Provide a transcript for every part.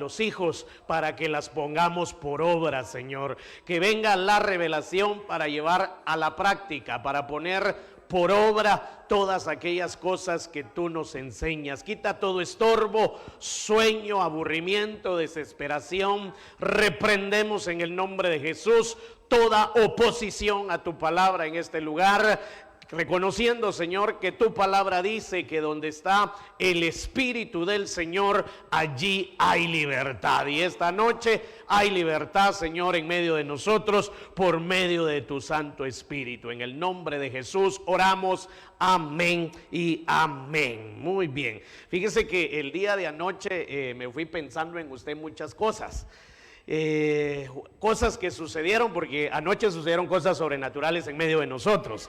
los hijos para que las pongamos por obra, Señor. Que venga la revelación para llevar a la práctica, para poner por obra todas aquellas cosas que tú nos enseñas. Quita todo estorbo, sueño, aburrimiento, desesperación. Reprendemos en el nombre de Jesús toda oposición a tu palabra en este lugar, reconociendo, Señor, que tu palabra dice que donde está el Espíritu del Señor, allí hay libertad. Y esta noche hay libertad, Señor, en medio de nosotros, por medio de tu Santo Espíritu. En el nombre de Jesús oramos, amén y amén. Muy bien. Fíjese que el día de anoche me fui pensando en usted muchas cosas. Cosas que sucedieron, porque anoche sucedieron cosas sobrenaturales en medio de nosotros.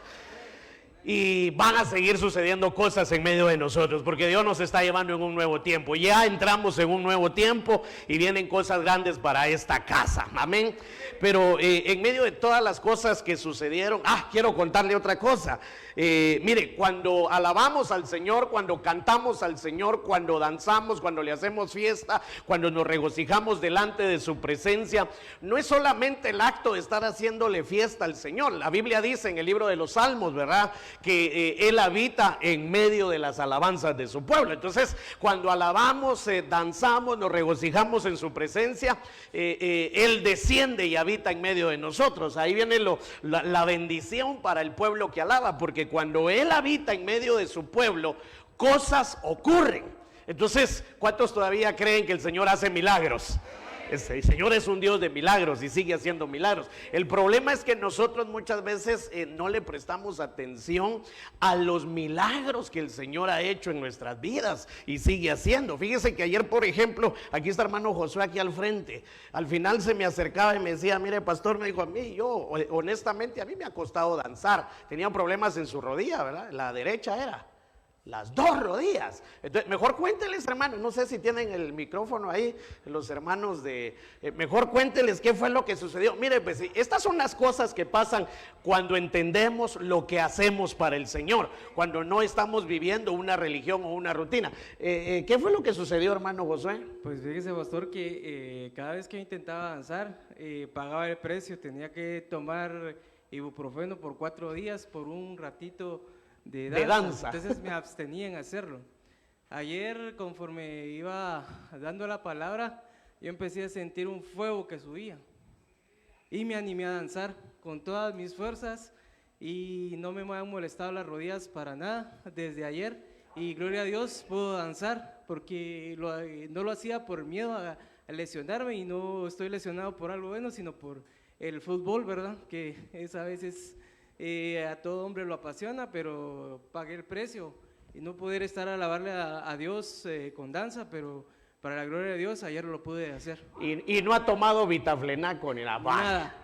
Y van a seguir sucediendo cosas en medio de nosotros, porque Dios nos está llevando en un nuevo tiempo. Ya entramos en un nuevo tiempo y vienen cosas grandes para esta casa, amén. Pero en medio de todas las cosas que sucedieron, quiero contarle otra cosa. Mire, cuando alabamos al Señor, cuando cantamos al Señor, cuando danzamos, cuando le hacemos fiesta, cuando nos regocijamos delante de su presencia, no es solamente el acto de estar haciéndole fiesta al Señor. La Biblia dice en el libro de los Salmos, ¿verdad?, que Él habita en medio de las alabanzas de su pueblo. Entonces, cuando alabamos, danzamos, nos regocijamos en su presencia, Él desciende y habita en medio de nosotros. Ahí viene la bendición para el pueblo que alaba, porque cuando Él habita en medio de su pueblo, cosas ocurren. Entonces, ¿cuántos todavía creen que el Señor hace milagros? El Señor es un Dios de milagros y sigue haciendo milagros. El problema es que nosotros muchas veces no le prestamos atención a los milagros que el Señor ha hecho en nuestras vidas y sigue haciendo. Fíjese que ayer, por ejemplo, aquí está hermano Josué aquí al frente. Al final se me acercaba y me decía: mire, pastor, me dijo, a mí, yo honestamente, a mí me ha costado danzar. Tenía problemas en su rodilla, ¿verdad? La derecha era. Las dos rodillas. Entonces, mejor cuénteles, hermanos, no sé si tienen el micrófono ahí, los hermanos mejor cuénteles qué fue lo que sucedió. Mire, pues estas son las cosas que pasan cuando entendemos lo que hacemos para el Señor, cuando no estamos viviendo una religión o una rutina. ¿Qué fue lo que sucedió, hermano Josué? Pues fíjese, pastor, que cada vez que intentaba danzar, pagaba el precio, tenía que tomar ibuprofeno por 4 días, por un ratito de danza. Entonces me abstenía en hacerlo. Ayer, conforme iba dando la palabra, yo empecé a sentir un fuego que subía y me animé a danzar con todas mis fuerzas y no me han molestado las rodillas para nada desde ayer, y gloria a Dios puedo danzar, porque no lo hacía por miedo a lesionarme, y no estoy lesionado por algo bueno, sino por el fútbol, ¿verdad? Que es a veces... a todo hombre lo apasiona, pero pagué el precio y no poder estar a alabarle a Dios con danza, pero para la gloria de Dios ayer lo pude hacer. Y no ha tomado vitaflenaco ni nada. Nada.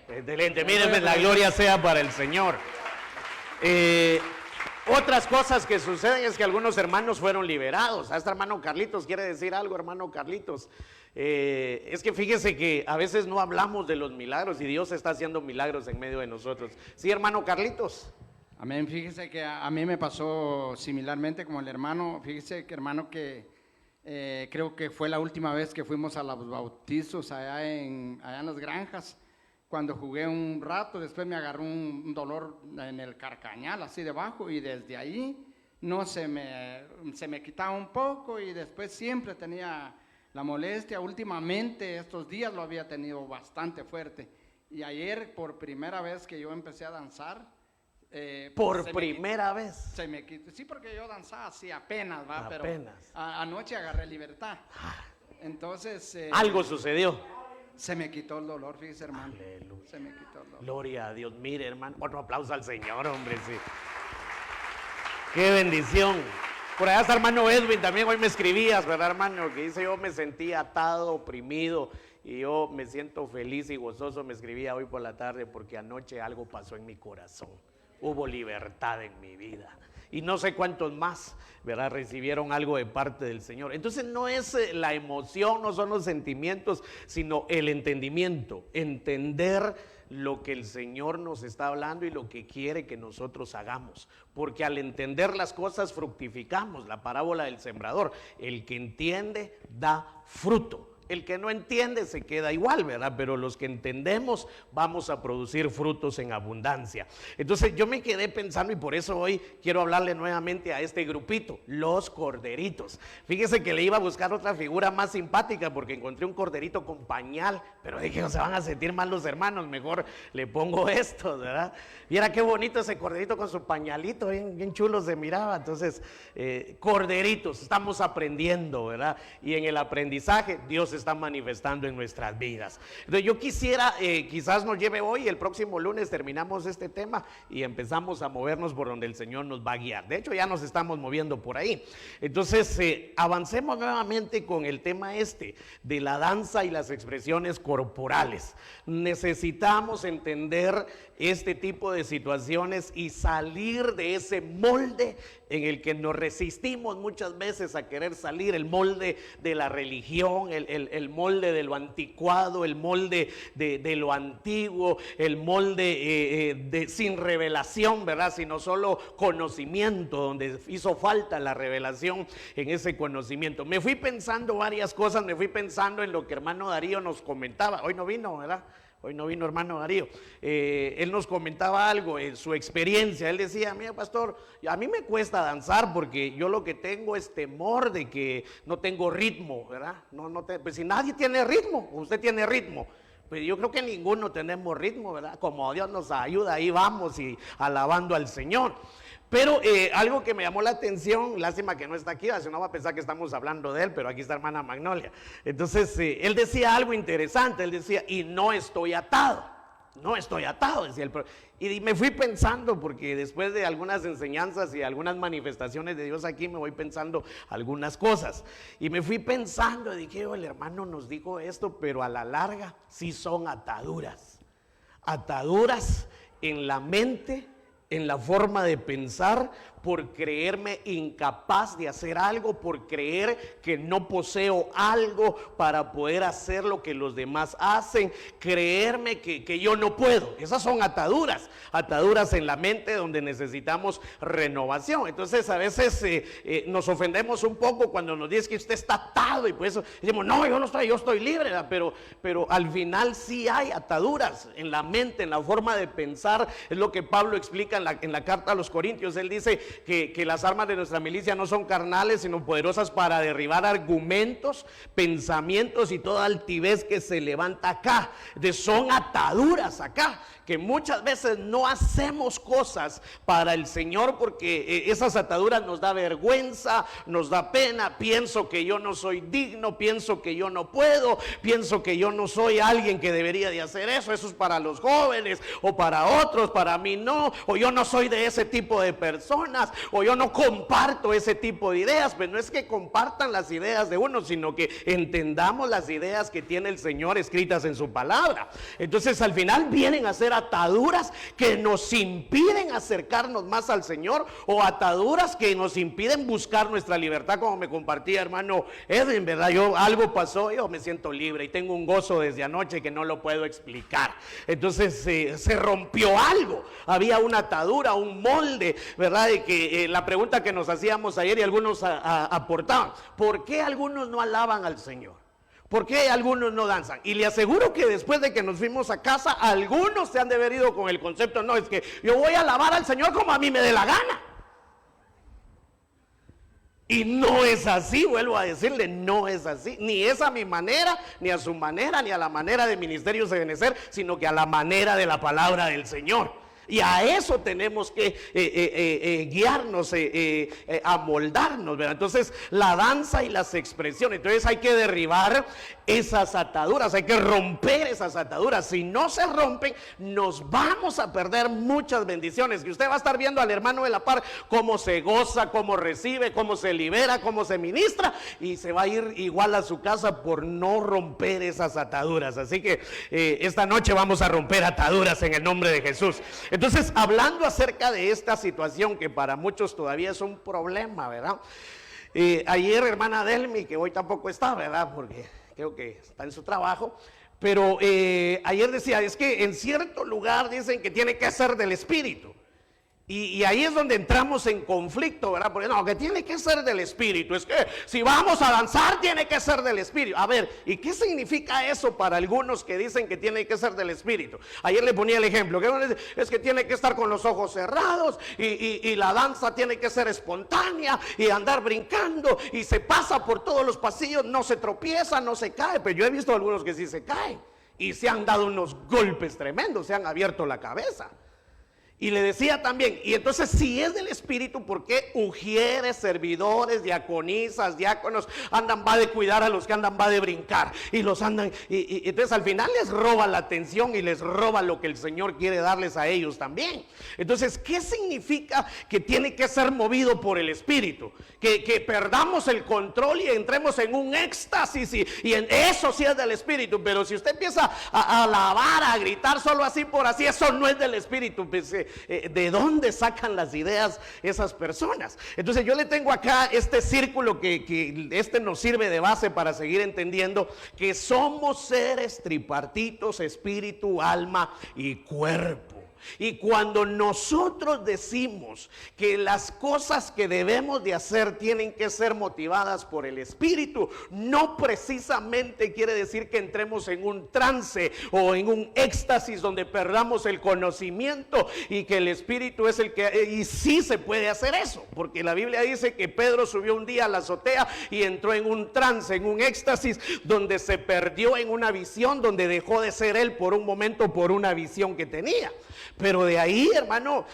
Excelente, miren, la gloria sea para el Señor. Otras cosas que suceden es que algunos hermanos fueron liberados. Hasta hermano Carlitos quiere decir algo, hermano Carlitos. Es que fíjese que a veces no hablamos de los milagros y Dios está haciendo milagros en medio de nosotros. Sí, hermano Carlitos. Amén. Fíjese que a mí me pasó similarmente como el hermano. Fíjese que, hermano, que creo que fue la última vez que fuimos a los bautizos allá en las granjas. Cuando jugué un rato, después me agarró un dolor en el carcañal, así debajo, y desde ahí no se me quitaba un poco, y después siempre tenía la molestia. Últimamente, estos días lo había tenido bastante fuerte, y ayer por primera vez que yo empecé a danzar. ¿Por primera vez? Se me quitó, sí, porque yo danzaba así apenas, ¿va? Apenas. Pero anoche agarré libertad. Entonces... algo sucedió. Se me quitó el dolor, fíjese, hermano. Aleluya. Se me quitó el dolor. Gloria a Dios. Mire, hermano, otro aplauso al Señor, hombre, sí. Qué bendición. Por allá está hermano Edwin, también hoy me escribías, ¿verdad, hermano? Que dice: yo me sentía atado, oprimido, y yo me siento feliz y gozoso. Me escribía hoy por la tarde porque anoche algo pasó en mi corazón. Hubo libertad en mi vida. Y no sé cuántos más, ¿verdad?, recibieron algo de parte del Señor. Entonces no es la emoción, no son los sentimientos, sino el entendimiento. Entender lo que el Señor nos está hablando y lo que quiere que nosotros hagamos. Porque al entender las cosas fructificamos. La parábola del sembrador: el que entiende da fruto. El que no entiende se queda igual, ¿verdad? Pero los que entendemos vamos a producir frutos en abundancia. Entonces yo me quedé pensando, y por eso hoy quiero hablarle nuevamente a este grupito, los corderitos. Fíjese que le iba a buscar otra figura más simpática porque encontré un corderito con pañal, pero dije, no se van a sentir mal los hermanos, mejor le pongo esto, ¿verdad? Viera qué bonito ese corderito con su pañalito, bien chulo se miraba. Entonces, corderitos, estamos aprendiendo, ¿verdad? Y en el aprendizaje Dios está manifestando en nuestras vidas. Entonces yo quisiera, quizás nos lleve hoy, el próximo lunes terminamos este tema y empezamos a movernos por donde el Señor nos va a guiar. De hecho ya nos estamos moviendo por ahí. Entonces avancemos nuevamente con el tema de la danza y las expresiones corporales. Necesitamos entender este tipo de situaciones y salir de ese molde en el que nos resistimos muchas veces a querer salir, el molde de la religión, el molde de lo anticuado, el molde de lo antiguo, el molde sin revelación, ¿verdad? Sino solo conocimiento, donde hizo falta la revelación en ese conocimiento. Me fui pensando varias cosas, me fui pensando en lo que hermano Darío nos comentaba. Hoy no vino, ¿verdad? Hoy no vino hermano Darío. Él nos comentaba algo en su experiencia. Él decía, mira pastor, a mí me cuesta danzar porque yo lo que tengo es temor de que no tengo ritmo, ¿verdad? Pues si nadie tiene ritmo, usted tiene ritmo. Pues yo creo que ninguno tenemos ritmo, ¿verdad? Como Dios nos ayuda, ahí vamos y alabando al Señor. Pero algo que me llamó la atención, lástima que no está aquí, si no va a pensar que estamos hablando de él, pero aquí está hermana Magnolia. Entonces él decía algo interesante, él decía, y no estoy atado, decía el profeta. Y me fui pensando, porque después de algunas enseñanzas y algunas manifestaciones de Dios aquí, me voy pensando algunas cosas. Y me fui pensando, y dije, el hermano nos dijo esto, pero a la larga sí son ataduras. Ataduras en la mente, en la forma de pensar, por creerme incapaz de hacer algo, por creer que no poseo algo para poder hacer lo que los demás hacen, creerme que yo no puedo. Esas son ataduras en la mente donde necesitamos renovación. Entonces a veces nos ofendemos un poco cuando nos dicen que usted está atado y por eso decimos, no, yo no estoy, yo estoy libre, pero al final sí hay ataduras en la mente, en la forma de pensar. Es lo que Pablo explica en la carta a los Corintios. Él dice que las armas de nuestra milicia no son carnales, sino poderosas para derribar argumentos, pensamientos y toda altivez que se levanta acá. Son ataduras acá, que muchas veces no hacemos cosas para el Señor porque esas ataduras nos da vergüenza, nos da pena. Pienso que yo no soy digno, pienso que yo no puedo, pienso que yo no soy alguien que debería de hacer eso. Eso es para los jóvenes o para otros, para mí no. O yo no soy de ese tipo de personas, o yo no comparto ese tipo de ideas. Pues no es que compartan las ideas de uno, sino que entendamos las ideas que tiene el Señor escritas en su palabra. Entonces al final vienen a ser ataduras que nos impiden acercarnos más al Señor, o ataduras que nos impiden buscar nuestra libertad, como me compartía hermano Edwin, ¿verdad? Algo pasó, yo me siento libre y tengo un gozo desde anoche que no lo puedo explicar. Entonces se rompió algo, había una atadura, un molde, ¿verdad? De que la pregunta que nos hacíamos ayer y algunos aportaban, ¿por qué algunos no alaban al Señor? ¿Por qué algunos no danzan? Y le aseguro que después de que nos fuimos a casa, algunos se han de haber ido con el concepto, no, es que yo voy a alabar al Señor como a mí me dé la gana. Y no es así, vuelvo a decirle, no es así. Ni es a mi manera, ni a su manera, ni a la manera de Ministerio Ebenecer, sino que a la manera de la palabra del Señor. Y a eso tenemos que guiarnos, amoldarnos, ¿verdad? Entonces, la danza y las expresiones. Entonces, hay que derribar esas ataduras, hay que romper esas ataduras. Si no se rompen, nos vamos a perder muchas bendiciones. Que usted va a estar viendo al hermano de la par cómo se goza, cómo recibe, cómo se libera, cómo se ministra, y se va a ir igual a su casa por no romper esas ataduras. Así que esta noche vamos a romper ataduras en el nombre de Jesús. Entonces, hablando acerca de esta situación que para muchos todavía es un problema, ¿verdad? Ayer hermana Delmi, que hoy tampoco está, ¿verdad? Porque creo que está en su trabajo, pero ayer decía, es que en cierto lugar dicen que tiene que ser del Espíritu. Y ahí es donde entramos en conflicto, ¿verdad? Porque no, que tiene que ser del Espíritu. Es que si vamos a danzar, tiene que ser del Espíritu. A ver, ¿y qué significa eso para algunos que dicen que tiene que ser del Espíritu? Ayer le ponía el ejemplo, que es que tiene que estar con los ojos cerrados y la danza tiene que ser espontánea y andar brincando y se pasa por todos los pasillos, no se tropieza, no se cae. Pero yo he visto algunos que sí se caen y se han dado unos golpes tremendos, se han abierto la cabeza. Y le decía también, y entonces si es del Espíritu, ¿por qué ujieres, servidores, diaconisas, diáconos va de cuidar a los que va de brincar? Y los andan, y entonces al final les roba la atención y les roba lo que el Señor quiere darles a ellos también. Entonces, ¿qué significa que tiene que ser movido por el Espíritu? Que perdamos el control y entremos en un éxtasis y en eso sí es del Espíritu. Pero si usted empieza a alabar, a gritar solo así por así, eso no es del Espíritu. Pues, ¿de dónde sacan las ideas esas personas? Entonces yo le tengo acá este círculo que este nos sirve de base para seguir entendiendo que somos seres tripartitos: espíritu, alma y cuerpo. Y cuando nosotros decimos que las cosas que debemos de hacer tienen que ser motivadas por el Espíritu, no precisamente quiere decir que entremos en un trance o en un éxtasis donde perdamos el conocimiento y que el Espíritu es el que... Y sí se puede hacer eso, porque la Biblia dice que Pedro subió un día a la azotea y entró en un trance, en un éxtasis donde se perdió en una visión, donde dejó de ser él por un momento por una visión que tenía. Pero de ahí, hermano,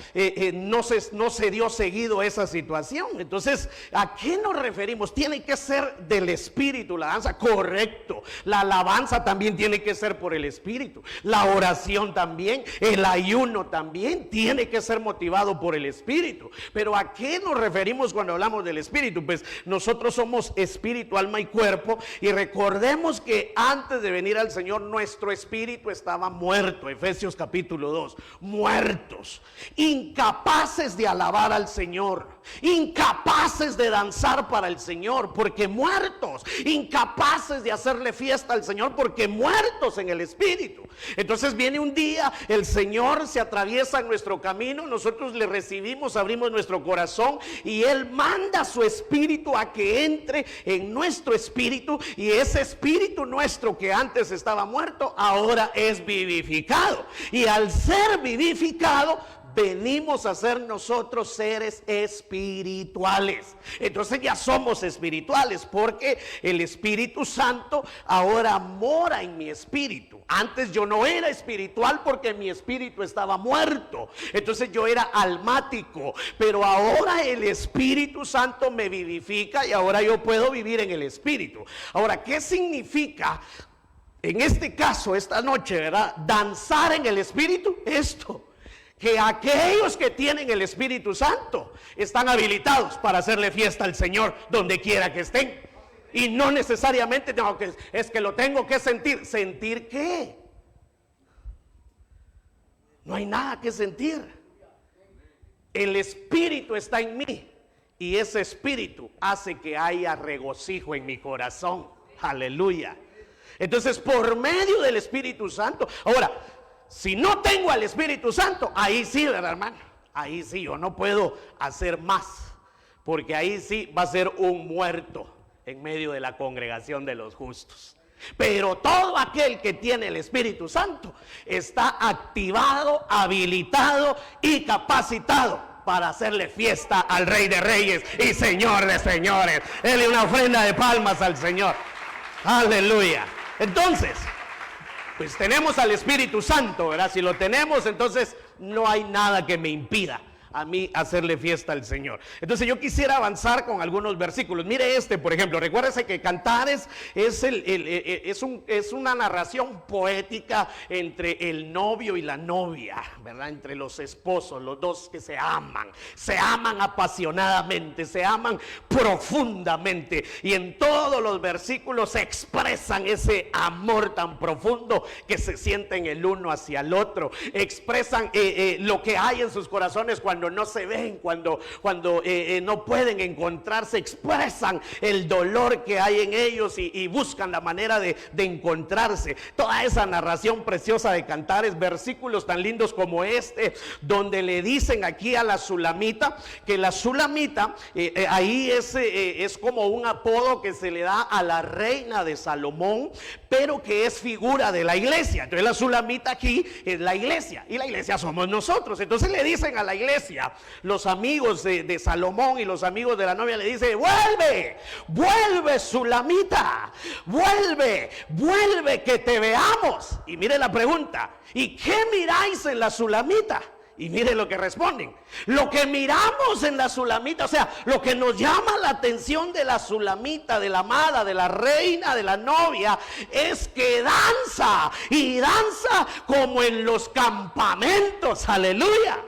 no se dio seguido esa situación. Entonces, ¿a qué nos referimos? Tiene que ser del Espíritu la danza, correcto. La alabanza también tiene que ser por el Espíritu. La oración también, el ayuno también tiene que ser motivado por el Espíritu. Pero ¿a qué nos referimos cuando hablamos del Espíritu? Pues nosotros somos espíritu, alma y cuerpo. Y recordemos que antes de venir al Señor, nuestro espíritu estaba muerto. Efesios capítulo 2. Muertos, incapaces de alabar al Señor, incapaces de danzar para el Señor porque muertos, incapaces de hacerle fiesta al Señor porque muertos en el Espíritu. Entonces viene un día, el Señor se atraviesa en nuestro camino, nosotros le recibimos, abrimos nuestro corazón y Él manda su Espíritu a que entre en nuestro espíritu, y ese espíritu nuestro que antes estaba muerto ahora es vivificado, y al ser vivificado venimos a ser nosotros seres espirituales. Entonces ya somos espirituales porque el Espíritu Santo ahora mora en mi espíritu. Antes yo no era espiritual porque mi espíritu estaba muerto. Entonces yo era almático, pero ahora el Espíritu Santo me vivifica y ahora yo puedo vivir en el Espíritu. Ahora, ¿qué significa en este caso, esta noche, verdad? Danzar en el Espíritu. Esto, que aquellos que tienen el Espíritu Santo están habilitados para hacerle fiesta al Señor donde quiera que estén. Y no necesariamente tengo que, es que lo tengo que sentir. ¿Sentir qué? No hay nada que sentir. El Espíritu está en mí y ese Espíritu hace que haya regocijo en mi corazón. Aleluya. Entonces, por medio del Espíritu Santo. Ahora, si no tengo al Espíritu Santo, ahí sí, ¿verdad, hermano? Ahí sí, yo no puedo hacer más, porque ahí sí va a ser un muerto en medio de la congregación de los justos. Pero todo aquel que tiene el Espíritu Santo está activado, habilitado y capacitado para hacerle fiesta al Rey de Reyes y Señor de Señores. Dele una ofrenda de palmas al Señor. Aleluya. Entonces, pues tenemos al Espíritu Santo, ¿verdad? Si lo tenemos, entonces no hay nada que me impida a mí hacerle fiesta al Señor. Entonces yo quisiera avanzar con algunos versículos. Mire este, por ejemplo. Recuérdese que Cantares es una narración poética entre el novio y la novia, ¿verdad? Entre los esposos, los dos que se aman apasionadamente, se aman profundamente, y en todos los versículos expresan ese amor tan profundo que se sienten el uno hacia el otro, expresan lo que hay en sus corazones cuando cuando no se ven, cuando no pueden encontrarse, expresan el dolor que hay en ellos y buscan la manera de encontrarse. Toda esa narración preciosa de Cantares, versículos tan lindos como este, donde le dicen aquí a la Sulamita, que la Sulamita ahí es como un apodo que se le da a la reina de Salomón, pero que es figura de la iglesia. Entonces la Sulamita aquí es la iglesia, y la iglesia somos nosotros. Entonces le dicen a la iglesia, los amigos de Salomón y los amigos de la novia le dicen: vuelve, vuelve Sulamita, vuelve, vuelve que te veamos. Y mire la pregunta: ¿y qué miráis en la Sulamita? Y mire lo que responden: lo que miramos en la Sulamita, o sea, lo que nos llama la atención de la Sulamita, de la amada, de la reina, de la novia, es que danza, y danza como en los campamentos. Aleluya.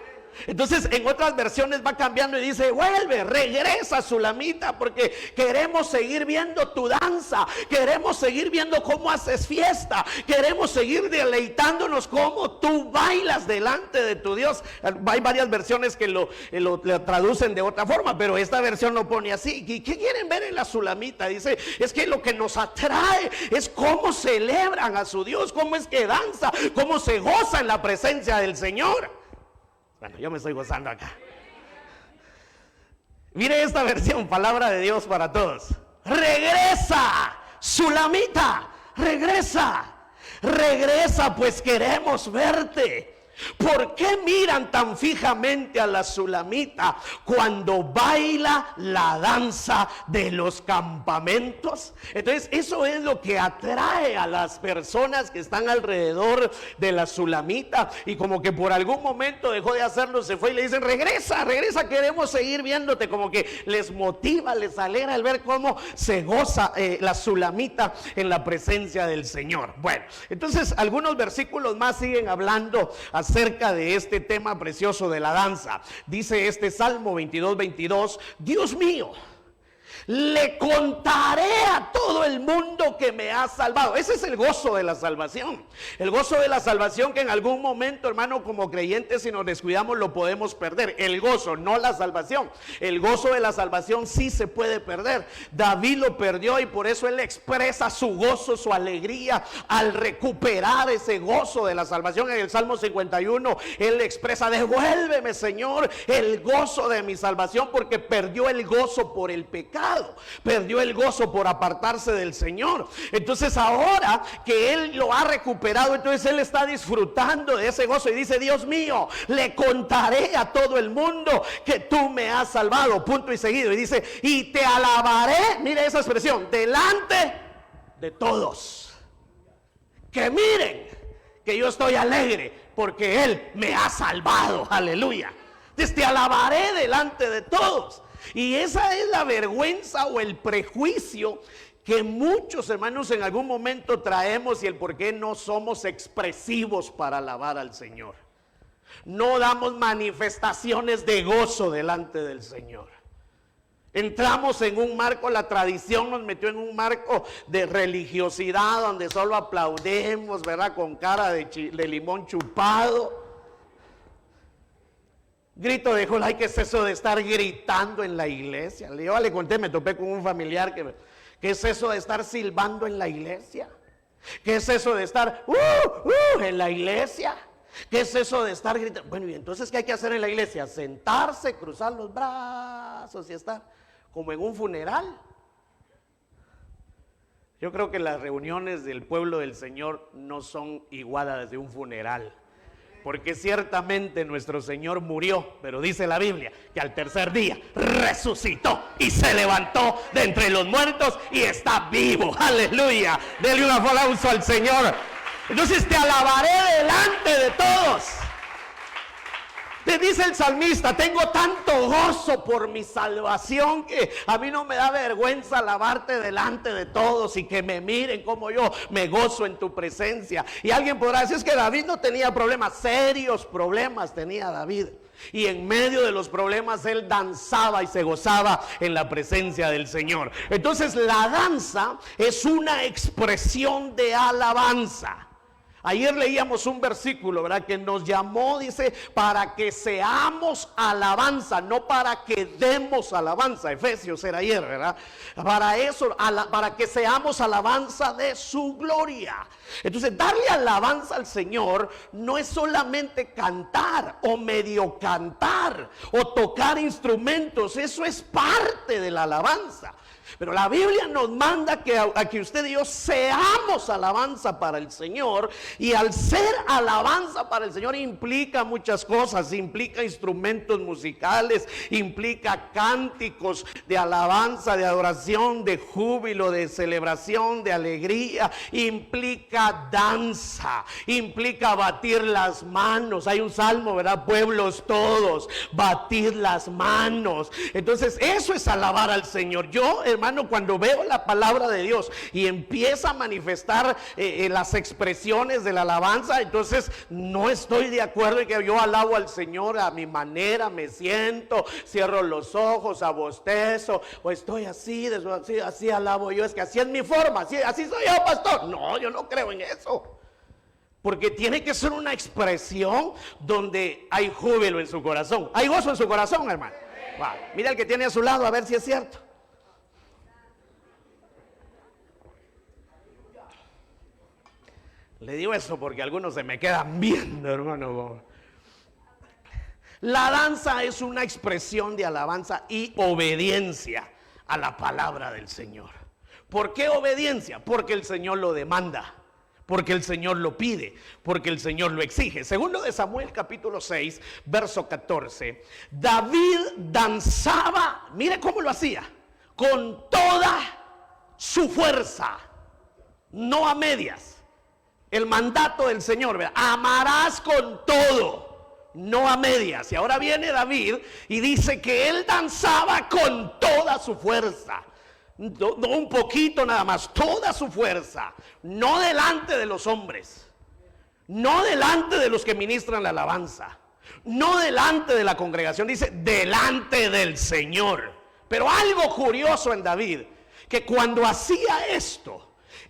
Entonces en otras versiones va cambiando y dice: vuelve, regresa Sulamita, porque queremos seguir viendo tu danza, queremos seguir viendo cómo haces fiesta, queremos seguir deleitándonos cómo tú bailas delante de tu Dios. Hay varias versiones que lo traducen de otra forma, pero esta versión lo pone así. ¿Y qué quieren ver en la Sulamita? Dice: es que lo que nos atrae es cómo celebran a su Dios, cómo es que danza, cómo se goza en la presencia del Señor. Bueno, yo me estoy gozando acá. Mire esta versión, palabra de Dios para todos. Regresa, Sulamita, regresa, regresa, pues queremos verte. ¿Por qué miran tan fijamente a la Sulamita cuando baila la danza de los campamentos? Entonces eso es lo que atrae a las personas que están alrededor de la Sulamita, y como que por algún momento dejó de hacerlo, se fue y le dicen: regresa, regresa, queremos seguir viéndote. Como que les motiva, les alegra el ver cómo se goza la Sulamita en la presencia del Señor. Bueno, entonces algunos versículos más siguen hablando acerca de este tema precioso de la danza. Dice este Salmo 22:22: Dios mío, le contaré a todo el mundo que me ha salvado. Ese es el gozo de la salvación. El gozo de la salvación que en algún momento, hermano, como creyentes, si nos descuidamos, lo podemos perder. El gozo, no la salvación. El gozo de la salvación sí se puede perder. David lo perdió, y por eso él expresa su gozo, su alegría al recuperar ese gozo de la salvación. En el Salmo 51 él expresa: devuélveme, Señor, el gozo de mi salvación, porque perdió el gozo por el pecado, perdió el gozo por apartarse del Señor. Entonces ahora que él lo ha recuperado, entonces él está disfrutando de ese gozo y dice: Dios mío, le contaré a todo el mundo que tú me has salvado, punto y seguido. Y dice: y te alabaré, mire esa expresión, delante de todos. Que miren que yo estoy alegre porque él me ha salvado. Aleluya. Entonces te alabaré delante de todos. Y esa es la vergüenza o el prejuicio que muchos hermanos en algún momento traemos, y el por qué no somos expresivos para alabar al Señor. No damos manifestaciones de gozo delante del Señor. Entramos en un marco, la tradición nos metió en un marco de religiosidad donde solo aplaudemos, ¿verdad? Con cara de limón chupado. Grito de jolay, ¿qué es eso de estar gritando en la iglesia? Yo le conté, me topé con un familiar ¿qué es eso de estar silbando en la iglesia? ¿Qué es eso de estar en la iglesia? ¿Qué es eso de estar gritando? Bueno, y entonces ¿qué hay que hacer en la iglesia? Sentarse, cruzar los brazos y estar como en un funeral. Yo creo que las reuniones del pueblo del Señor no son igual a las de un funeral. Porque ciertamente nuestro Señor murió, pero dice la Biblia que al tercer día resucitó y se levantó de entre los muertos y está vivo. Aleluya. Denle un aplauso al Señor. Entonces te alabaré delante de todos. Te dice el salmista: tengo tanto gozo por mi salvación que a mí no me da vergüenza alabarte delante de todos y que me miren como yo me gozo en tu presencia. Y alguien podrá decir: es que David no tenía problemas, serios problemas tenía David. Y en medio de los problemas él danzaba y se gozaba en la presencia del Señor. Entonces la danza es una expresión de alabanza. Ayer leíamos un versículo, ¿verdad? Que nos llamó, dice, para que seamos alabanza, no para que demos alabanza. Efesios era ayer, ¿verdad? Para eso, para que seamos alabanza de su gloria. Entonces, darle alabanza al Señor no es solamente cantar o medio cantar o tocar instrumentos. Eso es parte de la alabanza. Pero la Biblia nos manda a que usted y yo seamos alabanza para el Señor. Y al ser alabanza para el Señor implica muchas cosas. Implica instrumentos musicales, implica cánticos de alabanza, de adoración, de júbilo, de celebración, de alegría. Implica danza, implica batir las manos. Hay un salmo, ¿verdad? Pueblos todos, batir las manos. Entonces eso es alabar al Señor. Yo, hermano, cuando veo la palabra de Dios y empieza a manifestar las expresiones de la alabanza, entonces no estoy de acuerdo en que yo alabo al Señor a mi manera, me siento, cierro los ojos, abostezo, o estoy así alabo yo, es que así es mi forma, así soy yo, pastor. No, yo no creo en eso. Porque tiene que ser una expresión donde hay júbilo en su corazón, hay gozo en su corazón, hermano. Wow. Mira el que tiene a su lado a ver si es cierto. Le digo eso porque algunos se me quedan viendo, hermano. La danza es una expresión de alabanza y obediencia a la palabra del Señor. ¿Por qué obediencia? Porque el Señor lo demanda, porque el Señor lo pide, porque el Señor lo exige. Segundo de Samuel capítulo 6, verso 14. David danzaba, mire cómo lo hacía, con toda su fuerza, no a medias. El mandato del Señor, ¿verdad? Amarás con todo, no a medias. Y ahora viene David y dice que él danzaba con toda su fuerza. No un poquito nada más, toda su fuerza. No delante de los hombres, no delante de los que ministran la alabanza, no delante de la congregación, dice delante del Señor. Pero algo curioso en David, que cuando hacía esto,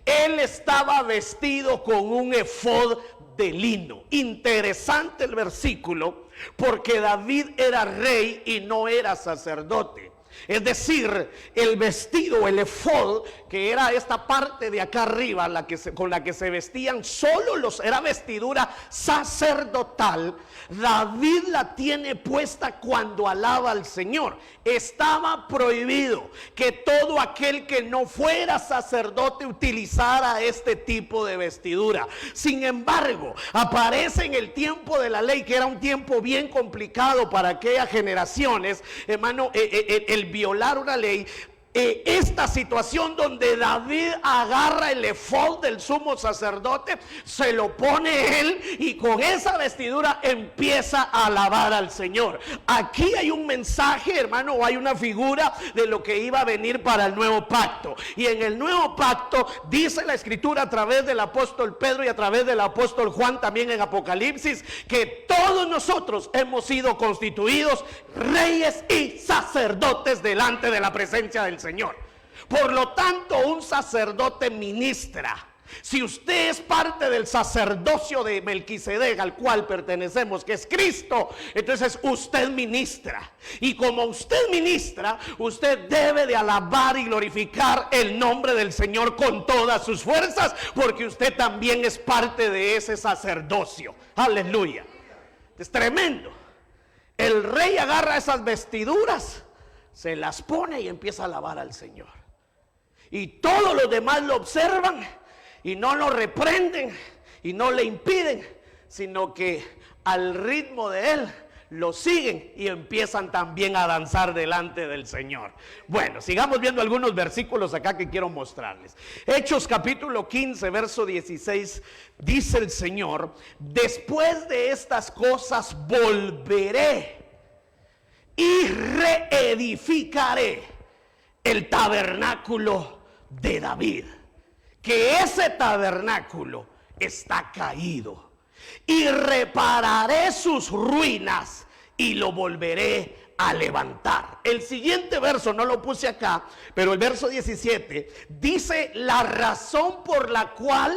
él estaba vestido con un efod de lino. Interesante el versículo, porque David era rey y no era sacerdote. Es decir, el vestido, el efod, que era esta parte de acá arriba, con la que se vestían solo era vestidura sacerdotal. David la tiene puesta cuando alaba al Señor. Estaba prohibido que todo aquel que no fuera sacerdote utilizara este tipo de vestidura. Sin embargo, aparece en el tiempo de la ley, que era un tiempo bien complicado para aquellas generaciones, hermano, el violar una ley. Esta situación donde David agarra el efod del sumo sacerdote, se lo pone él y con esa vestidura empieza a alabar al Señor. Aquí hay un mensaje, hermano, o hay una figura de lo que iba a venir para el nuevo pacto. Y en el nuevo pacto dice la escritura a través del apóstol Pedro y a través del apóstol Juan también en Apocalipsis, que todos nosotros hemos sido constituidos reyes y sacerdotes delante de la presencia del Señor. Por lo tanto, un sacerdote ministra. Si usted es parte del sacerdocio de Melquisedec, al cual pertenecemos, que es Cristo, entonces usted ministra. Y como usted ministra, usted debe de alabar y glorificar el nombre del Señor con todas sus fuerzas, porque usted también es parte de ese sacerdocio. Aleluya. Es tremendo. El rey agarra esas vestiduras, se las pone y empieza a alabar al Señor. Y todos los demás lo observan y no lo reprenden y no le impiden, sino que al ritmo de él lo siguen y empiezan también a danzar delante del Señor. Bueno, sigamos viendo algunos versículos acá que quiero mostrarles. Hechos capítulo 15, verso 16, dice el Señor: después de estas cosas volveré y reedificaré el tabernáculo de David, que ese tabernáculo está caído, y repararé sus ruinas y lo volveré a levantar. El siguiente verso no lo puse acá, pero el verso 17 dice la razón por la cual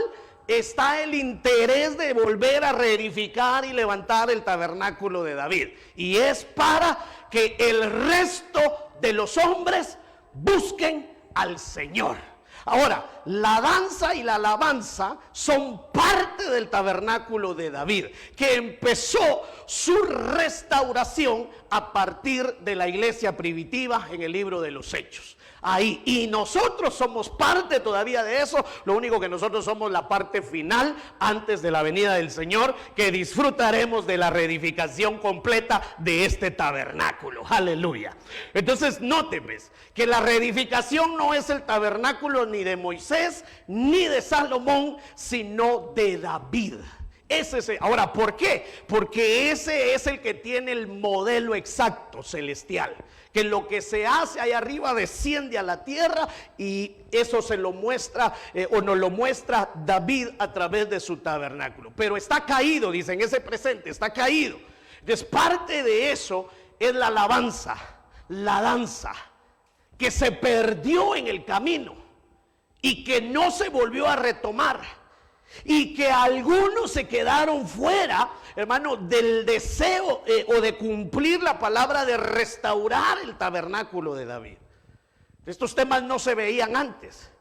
está el interés de volver a reedificar y levantar el tabernáculo de David. Y es para que el resto de los hombres busquen al Señor. Ahora, la danza y la alabanza son parte del tabernáculo de David, que empezó su restauración a partir de la iglesia primitiva en el libro de los Hechos. Ahí, y nosotros somos parte todavía de eso. Lo único que nosotros somos la parte final antes de la venida del Señor, que disfrutaremos de la reedificación completa de este tabernáculo. Aleluya. Entonces nóteme que la reedificación no es el tabernáculo ni de Moisés ni de Salomón, sino de David. Ahora, ¿por qué? Porque ese es el que tiene el modelo exacto celestial, que lo que se hace allá arriba desciende a la tierra, y eso se lo muestra o nos lo muestra David a través de su tabernáculo. Pero está caído, dicen, ese presente está caído. Entonces parte de eso es la alabanza, la danza, que se perdió en el camino y que no se volvió a retomar. Y que algunos se quedaron fuera, hermano, del deseo o de cumplir la palabra de restaurar el tabernáculo de David. Estos temas no se veían antes.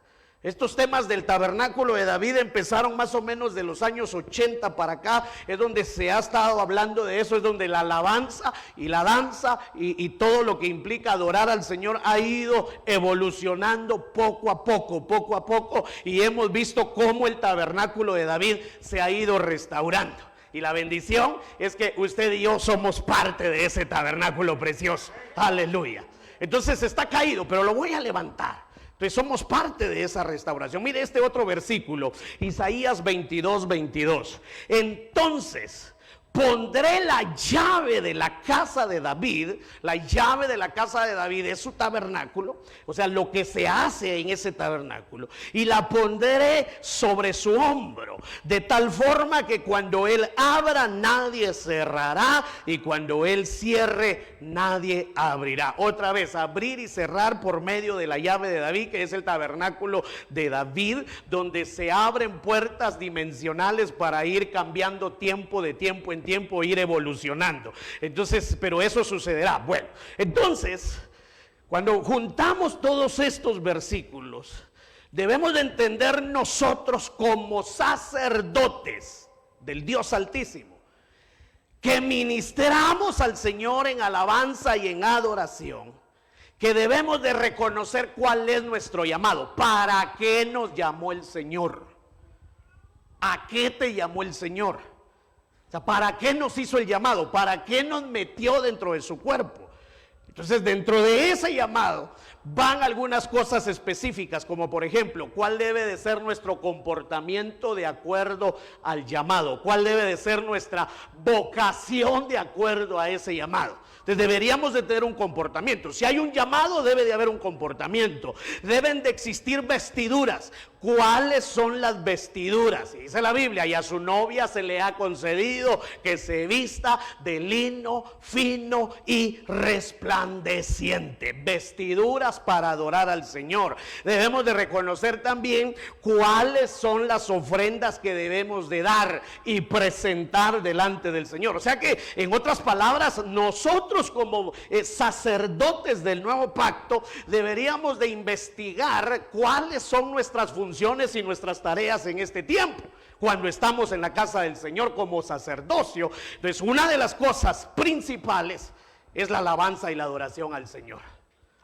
Estos temas del tabernáculo de David empezaron más o menos de los años 80 para acá. Es donde se ha estado hablando de eso. Es donde la alabanza y la danza y todo lo que implica adorar al Señor ha ido evolucionando poco a poco. Y hemos visto cómo el tabernáculo de David se ha ido restaurando. Y la bendición es que usted y yo somos parte de ese tabernáculo precioso. Aleluya. Entonces está caído, pero lo voy a levantar. Entonces somos parte de esa restauración. Mire este otro versículo, Isaías 22:22. Entonces pondré la llave de la casa de David. La llave de la casa de David es su tabernáculo, o sea, lo que se hace en ese tabernáculo, y la pondré sobre su hombro, de tal forma que cuando él abra nadie cerrará, y cuando él cierre nadie abrirá. Otra vez, abrir y cerrar por medio de la llave de David, que es el tabernáculo de David, donde se abren puertas dimensionales para ir cambiando tiempo de tiempo en tiempo, ir evolucionando. Entonces, pero eso sucederá. Bueno, entonces, cuando juntamos todos estos versículos, debemos de entender nosotros como sacerdotes del Dios Altísimo, que ministramos al Señor en alabanza y en adoración, que debemos de reconocer cuál es nuestro llamado. ¿Para qué nos llamó el Señor? ¿A qué te llamó el Señor? O sea, ¿para qué nos hizo el llamado? ¿Para qué nos metió dentro de su cuerpo? Entonces, dentro de ese llamado van algunas cosas específicas, como por ejemplo, ¿cuál debe de ser nuestro comportamiento de acuerdo al llamado? ¿Cuál debe de ser nuestra vocación de acuerdo a ese llamado? Entonces deberíamos de tener un comportamiento. Si hay un llamado, debe de haber un comportamiento. Deben de existir vestiduras. ¿Cuáles son las vestiduras? Y dice la Biblia, y a su novia se le ha concedido que se vista de lino fino y resplandeciente. Vestiduras para adorar al Señor. Debemos de reconocer también cuáles son las ofrendas que debemos de dar y presentar delante del Señor. O sea que, en otras palabras, nosotros como sacerdotes del nuevo pacto deberíamos de investigar cuáles son nuestras funciones y nuestras tareas en este tiempo, cuando estamos en la casa del Señor como sacerdocio. Entonces, una de las cosas principales es la alabanza y la adoración al Señor.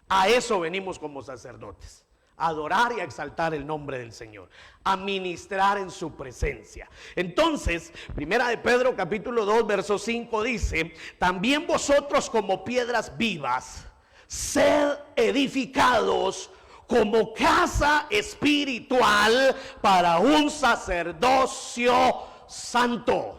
A eso venimos como sacerdotes, a adorar y a exaltar el nombre del Señor, a ministrar en su presencia. Entonces, primera de Pedro capítulo 2 verso 5 dice: también vosotros como piedras vivas, sed edificados como casa espiritual para un sacerdocio santo.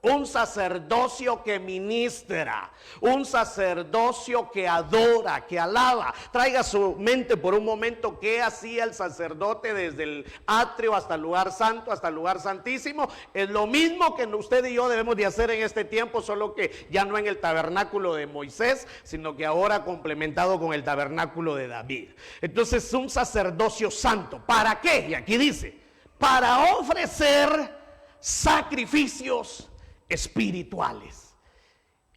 Un sacerdocio que ministra, un sacerdocio que adora, que alaba. Traiga a su mente por un momento qué hacía el sacerdote desde el atrio hasta el lugar santo, hasta el lugar santísimo. Es lo mismo que usted y yo debemos de hacer en este tiempo, solo que ya no en el tabernáculo de Moisés, sino que ahora complementado con el tabernáculo de David. Entonces, un sacerdocio santo. ¿Para qué? Y aquí dice: para ofrecer sacrificios espirituales,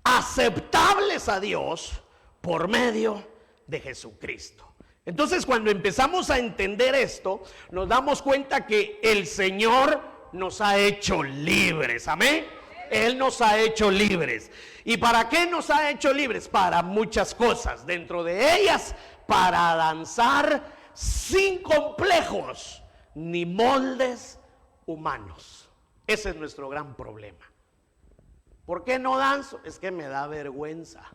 aceptables a Dios por medio de Jesucristo. Entonces, cuando empezamos a entender esto, nos damos cuenta que el Señor nos ha hecho libres. Amén. Él nos ha hecho libres. ¿Y para qué nos ha hecho libres? Para muchas cosas. Dentro de ellas, para danzar sin complejos ni moldes humanos. Ese es nuestro gran problema. ¿Por qué no danzo? Es que me da vergüenza.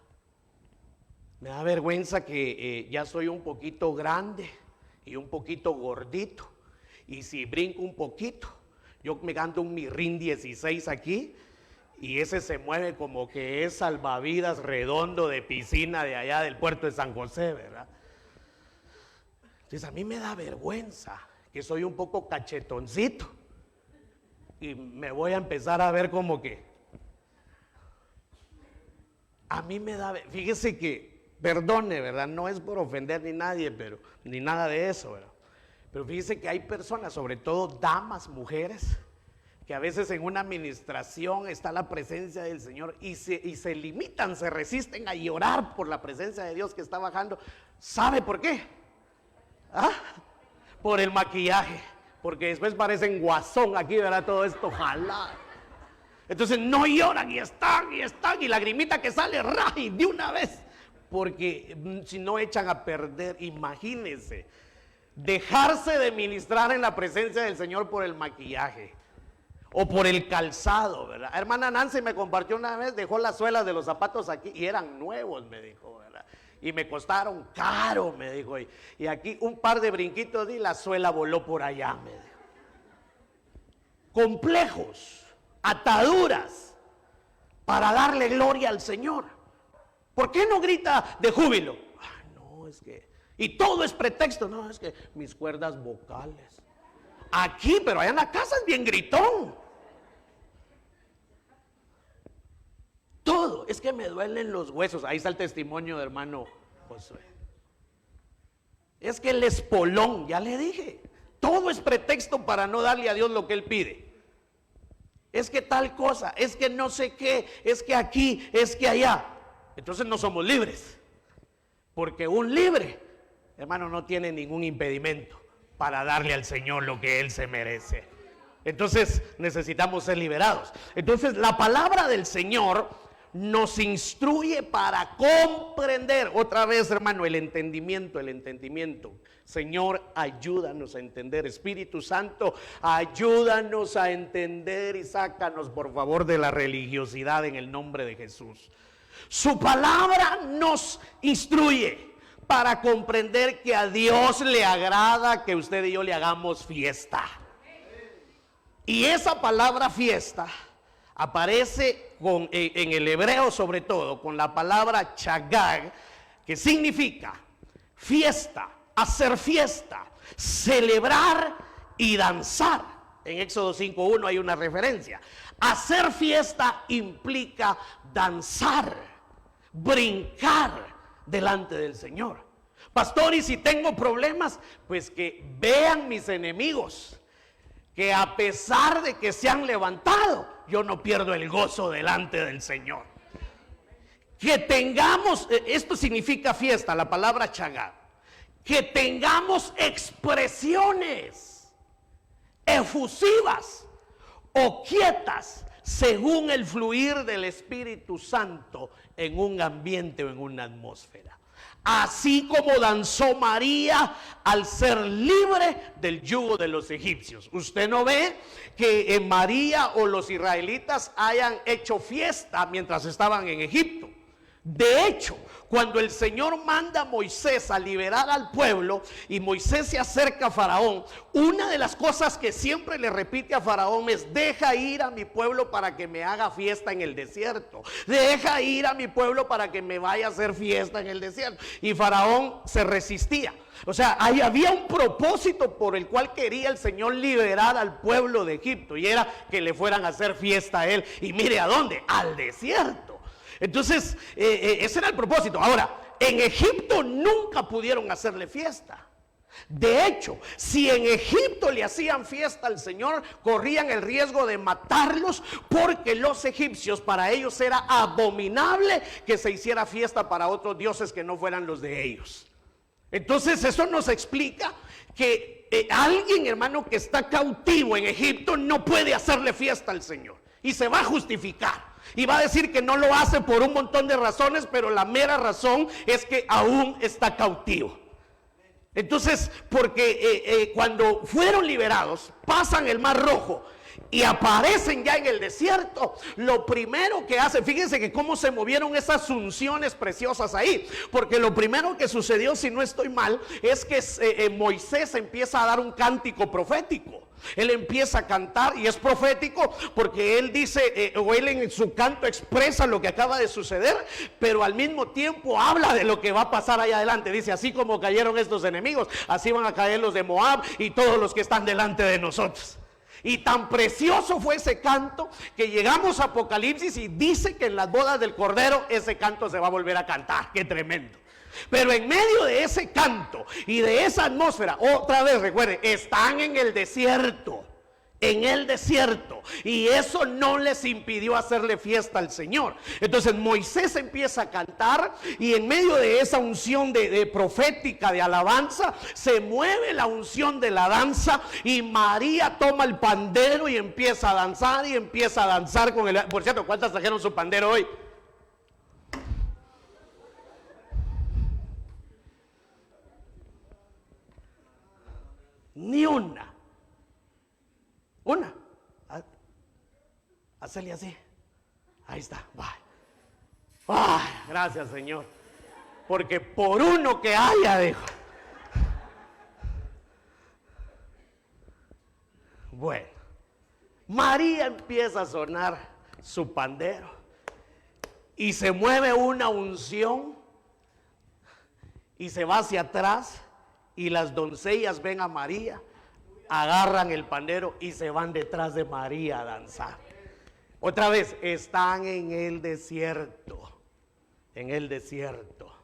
Me da vergüenza que ya soy un poquito grande y un poquito gordito. Y si brinco un poquito, yo me canto un mirrín 16 aquí, y ese se mueve como que es salvavidas redondo de piscina de allá del puerto de San José, ¿verdad? Entonces a mí me da vergüenza que soy un poco cachetoncito. Y me voy a empezar a ver como que... A mí me da... Fíjese que, perdone, ¿verdad? No es por ofender ni nadie, pero ni nada de eso, ¿verdad? Pero fíjese que hay personas, sobre todo damas, mujeres, que a veces en una administración está la presencia del Señor y se limitan, se resisten a llorar por la presencia de Dios que está bajando. ¿Sabe por qué? ¿Ah? Por el maquillaje, porque después parecen guasón aquí, ¿verdad? Todo esto jalado. Entonces no lloran y están, y lagrimita que sale, ¡ray! De una vez, porque si no echan a perder. Imagínense, dejarse de ministrar en la presencia del Señor por el maquillaje o por el calzado, ¿verdad? Hermana Nancy me compartió una vez, dejó las suelas de los zapatos aquí y eran nuevos, me dijo, ¿verdad? Y me costaron caro, me dijo, y aquí un par de brinquitos y la suela voló por allá, me dijo. Complejos, ataduras para darle gloria al Señor. ¿Por qué no grita de júbilo? Ay, no, es que... Y todo es pretexto. No, es que mis cuerdas vocales. Aquí, pero allá en la casa es bien gritón. Todo. Es que me duelen los huesos. Ahí está el testimonio de hermano Josué. Es que el espolón, ya le dije. Todo es pretexto para no darle a Dios lo que Él pide. Es que tal cosa, es que no sé qué, es que aquí, es que allá. Entonces no somos libres. Porque un libre, hermano, no tiene ningún impedimento para darle al Señor lo que Él se merece. Entonces necesitamos ser liberados. Entonces la palabra del Señor nos instruye para comprender. Otra vez, hermano, el entendimiento. Señor, ayúdanos a entender. Espíritu Santo, ayúdanos a entender y sácanos, por favor, de la religiosidad en el nombre de Jesús. Su palabra nos instruye para comprender que a Dios le agrada que usted y yo le hagamos fiesta. Y esa palabra fiesta aparece en el hebreo, sobre todo con la palabra chagag, que significa fiesta, hacer fiesta, celebrar y danzar. En Éxodo 5:1 hay una referencia. Hacer fiesta implica danzar, brincar delante del Señor. Pastor, y si tengo problemas, pues que vean mis enemigos, que a pesar de que se han levantado, yo no pierdo el gozo delante del Señor. Que tengamos, esto significa fiesta, la palabra chagá, que tengamos expresiones efusivas o quietas según el fluir del Espíritu Santo en un ambiente o en una atmósfera. Así como danzó María al ser libre del yugo de los egipcios. Usted no ve que María o los israelitas hayan hecho fiesta mientras estaban en Egipto. De hecho, cuando el Señor manda a Moisés a liberar al pueblo y Moisés se acerca a Faraón, una de las cosas que siempre le repite a Faraón es: deja ir a mi pueblo para que me haga fiesta en el desierto. Deja ir a mi pueblo para que me vaya a hacer fiesta en el desierto. Y Faraón se resistía. O sea, ahí había un propósito por el cual quería el Señor liberar al pueblo de Egipto, y era que le fueran a hacer fiesta a él. Y mire a dónde, al desierto. Entonces, ese era el propósito. Ahora, en Egipto nunca pudieron hacerle fiesta. De hecho, si en Egipto le hacían fiesta al Señor, corrían el riesgo de matarlos, porque los egipcios, para ellos era abominable que se hiciera fiesta para otros dioses que no fueran los de ellos. Entonces eso nos explica que alguien, hermano, que está cautivo en Egipto no puede hacerle fiesta al Señor, y se va a justificar. Y va a decir que no lo hace por un montón de razones, pero la mera razón es que aún está cautivo. Entonces, porque cuando fueron liberados, pasan el Mar Rojo y aparecen ya en el desierto, lo primero que hacen, fíjense que cómo se movieron esas unciones preciosas ahí, porque lo primero que sucedió, si no estoy mal, es que Moisés empieza a dar un cántico profético. Él empieza a cantar y es profético porque él dice, o él en su canto expresa lo que acaba de suceder, pero al mismo tiempo habla de lo que va a pasar allá adelante. Dice, así como cayeron estos enemigos, así van a caer los de Moab y todos los que están delante de nosotros. Y tan precioso fue ese canto que llegamos a Apocalipsis y dice que en las bodas del Cordero ese canto se va a volver a cantar. ¡Qué tremendo! Pero en medio de ese canto y de esa atmósfera, otra vez recuerden, están en el desierto. En el desierto, y eso no les impidió hacerle fiesta al Señor. Entonces Moisés empieza a cantar, y en medio de esa unción de profética, de alabanza, se mueve la unción de la danza, y María toma el pandero y empieza a danzar, y empieza a danzar con el... Por cierto, ¿cuántas trajeron su pandero hoy? Ni una. Una. Hacerle así. Ahí está. Ay, gracias, Señor. Porque por uno que haya, dijo. Bueno, María empieza a sonar su pandero y se mueve una unción y se va hacia atrás, y las doncellas ven a María, agarran el pandero y se van detrás de María a danzar. Otra vez, están en el desierto, en el desierto.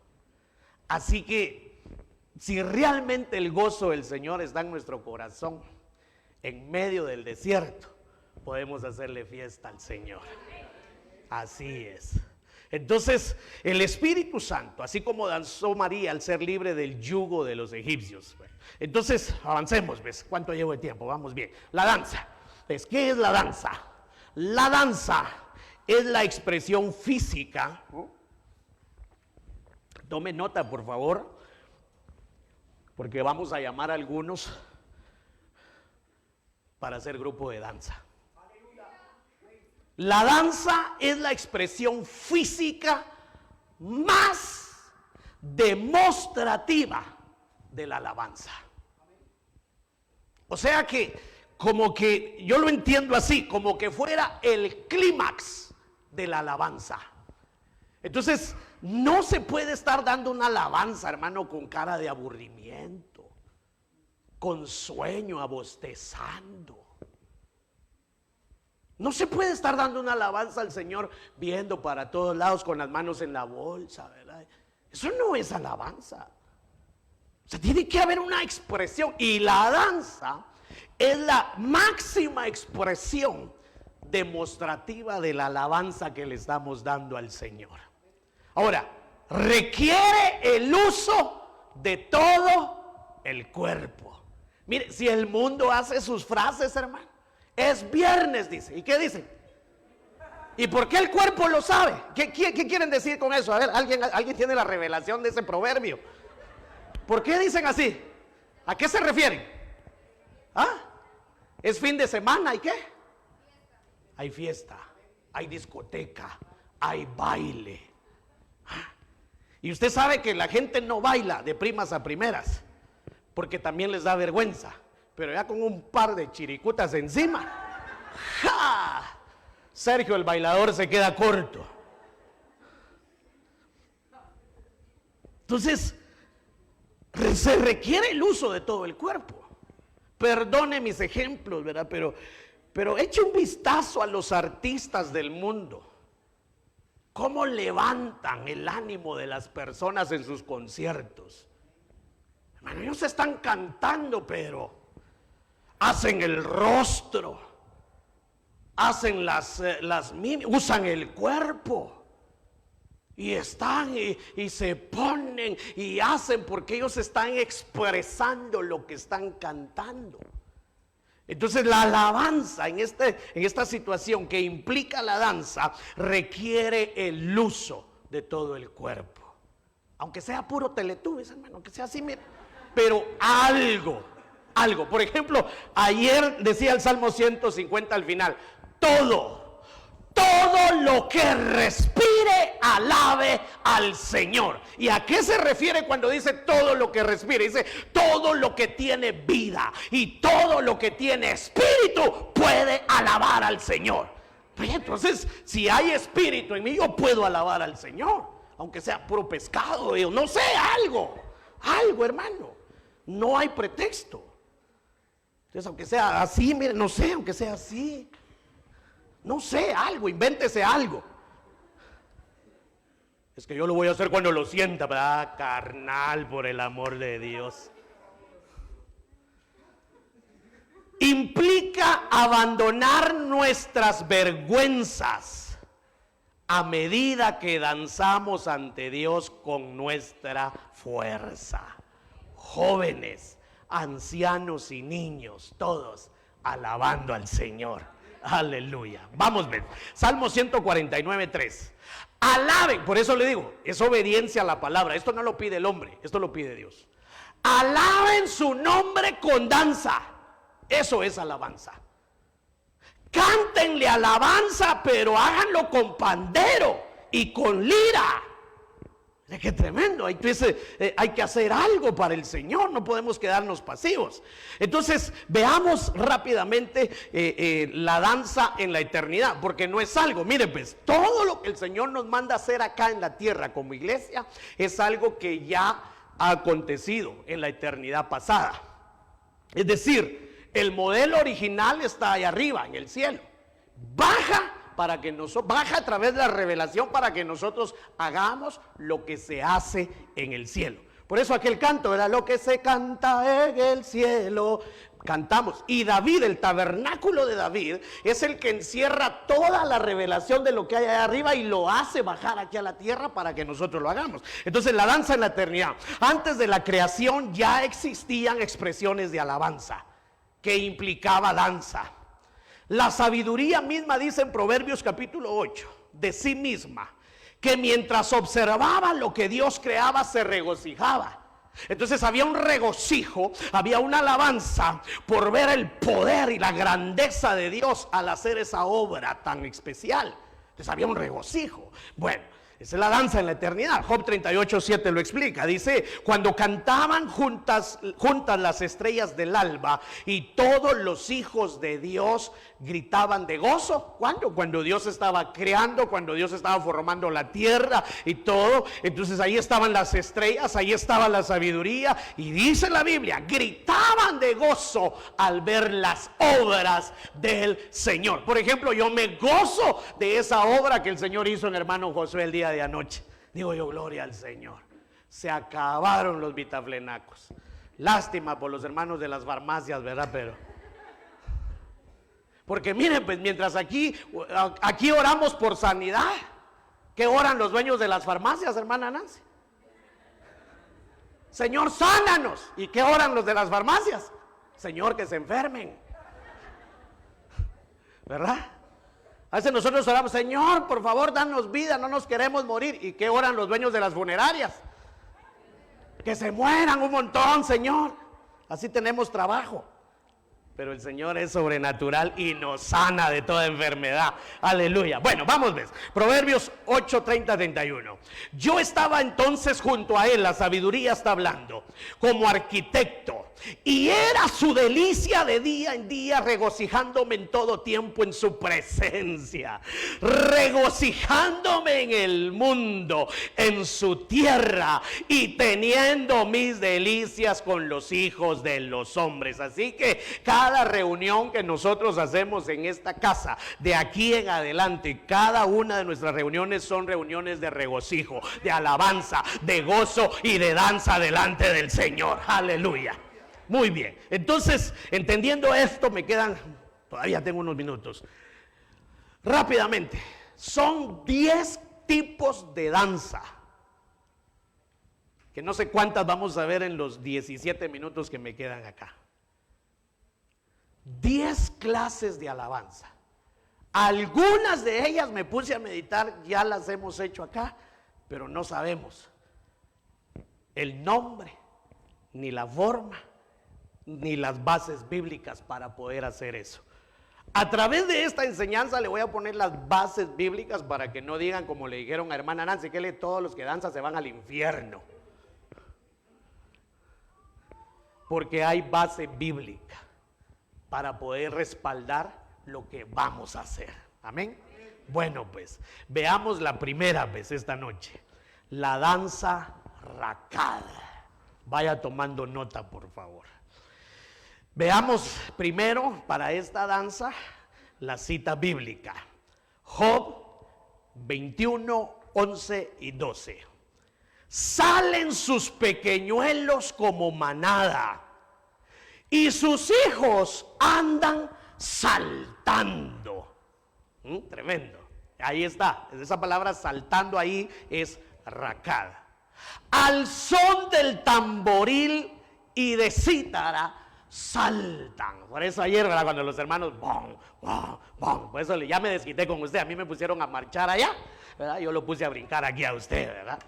Así que si realmente el gozo del Señor está en nuestro corazón, en medio del desierto, podemos hacerle fiesta al Señor. Así es. Entonces, el Espíritu Santo, así como danzó María al ser libre del yugo de los egipcios. Entonces, avancemos, ¿ves? ¿Cuánto llevo de tiempo? Vamos bien. La danza. ¿Ves? ¿Qué es la danza? La danza es la expresión física. Tome nota, por favor, porque vamos a llamar a algunos para hacer grupo de danza. La danza es la expresión física más demostrativa de la alabanza. O sea que, como que yo lo entiendo así, como que fuera el clímax de la alabanza. Entonces, no se puede estar dando una alabanza, hermano, con cara de aburrimiento, con sueño, abostezando. No se puede estar dando una alabanza al Señor viendo para todos lados con las manos en la bolsa, ¿verdad? Eso no es alabanza. O sea, tiene que haber una expresión, y la danza es la máxima expresión demostrativa de la alabanza que le estamos dando al Señor. Ahora, requiere el uso de todo el cuerpo. Mire, si el mundo hace sus frases, hermano, es viernes, dice. ¿Y qué dicen? ¿Y por qué el cuerpo lo sabe? ¿Qué quieren decir con eso? A ver, ¿alguien tiene la revelación de ese proverbio? ¿Por qué dicen así? ¿A qué se refieren? ¿Ah? ¿Es fin de semana y qué? Hay fiesta, hay discoteca, hay baile. ¿Ah? Y usted sabe que la gente no baila de primas a primeras, porque también les da vergüenza. Pero ya con un par de chiricutas encima, ¡ja! Sergio el bailador se queda corto. Entonces, se requiere el uso de todo el cuerpo. Perdone mis ejemplos, ¿verdad? Pero eche un vistazo a los artistas del mundo. Cómo levantan el ánimo de las personas en sus conciertos. Hermano, ellos están cantando, pero hacen el rostro, hacen las mímicas, usan el cuerpo. Y están y se ponen y hacen porque ellos están expresando lo que están cantando. Entonces la alabanza en esta situación que implica la danza requiere el uso de todo el cuerpo. Aunque sea puro Teletubbies, hermano, aunque sea así, pero algo. Por ejemplo, ayer decía el Salmo 150 al final, todo lo que respire, alabe al Señor. ¿Y a qué se refiere cuando dice todo lo que respire? Dice todo lo que tiene vida y todo lo que tiene espíritu puede alabar al Señor. Pues entonces, si hay espíritu en mí, yo puedo alabar al Señor, aunque sea puro pescado, yo no sé, algo, hermano. No hay pretexto. Entonces, aunque sea así, mire, no sé, aunque sea así. No sé, algo, invéntese algo. Es que yo lo voy a hacer cuando lo sienta, ¿verdad? Carnal, por el amor de Dios. Implica abandonar nuestras vergüenzas a medida que danzamos ante Dios con nuestra fuerza. Jóvenes, ancianos y niños, todos alabando al Señor. Aleluya. Vamos a ver. Salmo 149:3. Alaben, por eso le digo, es obediencia a la palabra. Esto no lo pide el hombre, esto lo pide Dios. Alaben su nombre con danza. Eso es alabanza. Cántenle alabanza, pero háganlo con pandero y con lira. ¡Qué tremendo! Hay que hacer algo para el Señor, no podemos quedarnos pasivos. Entonces, veamos rápidamente la danza en la eternidad, porque no es algo, miren pues, todo lo que el Señor nos manda hacer acá en la tierra como iglesia, es algo que ya ha acontecido en la eternidad pasada. Es decir, el modelo original está ahí arriba, en el cielo. Baja a través de la revelación para que nosotros hagamos lo que se hace en el cielo. Por eso aquel canto era lo que se canta en el cielo. Cantamos. Y David, el tabernáculo de David, es el que encierra toda la revelación de lo que hay allá arriba y lo hace bajar aquí a la tierra para que nosotros lo hagamos. Entonces, la danza en la eternidad. Antes de la creación ya existían expresiones de alabanza que implicaba danza. La sabiduría misma dice en Proverbios capítulo 8 de sí misma que mientras observaba lo que Dios creaba se regocijaba. Entonces había un regocijo, había una alabanza por ver el poder y la grandeza de Dios al hacer esa obra tan especial. Entonces había un regocijo. Bueno, esa es la danza en la eternidad. Job 38:7 lo explica. Dice, cuando cantaban juntas las estrellas del alba y todos los hijos de Dios gritaban de gozo. ¿Cuándo? Cuando Dios estaba creando, cuando Dios estaba formando la tierra y todo. Entonces ahí estaban las estrellas, ahí estaba la sabiduría. Y dice la Biblia, gritaban de gozo al ver las obras del Señor. Por ejemplo, yo me gozo de esa obra que el Señor hizo en hermano Josué el día de anoche. Digo yo, gloria al Señor. Se acabaron los vitaflenacos. Lástima por los hermanos de las farmacias, ¿verdad? Porque miren, pues mientras aquí oramos por sanidad, ¿qué oran los dueños de las farmacias, hermana Nancy? Señor, sánanos. ¿Y qué oran los de las farmacias? Señor, que se enfermen. ¿Verdad? A veces nosotros oramos, Señor, por favor, danos vida, no nos queremos morir. ¿Y qué oran los dueños de las funerarias? Que se mueran un montón, Señor. Así tenemos trabajo. Pero el Señor es sobrenatural y nos sana de toda enfermedad. Aleluya. Bueno, vamos ver. Proverbios 8:30-31. Yo estaba entonces junto a él, la sabiduría está hablando, como arquitecto, Y era su delicia de día en día, regocijándome en todo tiempo en su presencia, regocijándome en el mundo, en su tierra, y teniendo mis delicias con los hijos de los hombres. Así que cada reunión que nosotros hacemos en esta casa, de aquí en adelante, cada una de nuestras reuniones son reuniones de regocijo, de alabanza, de gozo y de danza delante del Señor. Aleluya. Muy bien, entonces, entendiendo esto, me quedan, todavía tengo unos minutos. Rápidamente, son 10 tipos de danza, que no sé cuántas vamos a ver en los 17 minutos que me quedan acá. 10 clases de alabanza. Algunas de ellas me puse a meditar, ya las hemos hecho acá, pero no sabemos el nombre, ni la forma, ni las bases bíblicas para poder hacer eso. A través de esta enseñanza le voy a poner las bases bíblicas para que no digan como le dijeron a hermana Nancy, que todos los que danzan se van al infierno. Porque hay base bíblica para poder respaldar lo que vamos a hacer. Amén. Bueno, pues veamos la primera vez esta noche, la danza racada. Vaya tomando nota, por favor. Veamos primero para esta danza la cita bíblica. Job 21, 11 y 12. Salen sus pequeñuelos como manada y sus hijos andan saltando. Tremendo. Ahí está. Esa palabra saltando ahí es racada. Al son del tamboril y de cítara saltan. Por eso ayer, ¿verdad? Cuando los hermanos bom, bom, bom, por eso ya me desquité con usted. A mí me pusieron a marchar allá, ¿verdad? Yo lo puse a brincar aquí a usted, ¿verdad?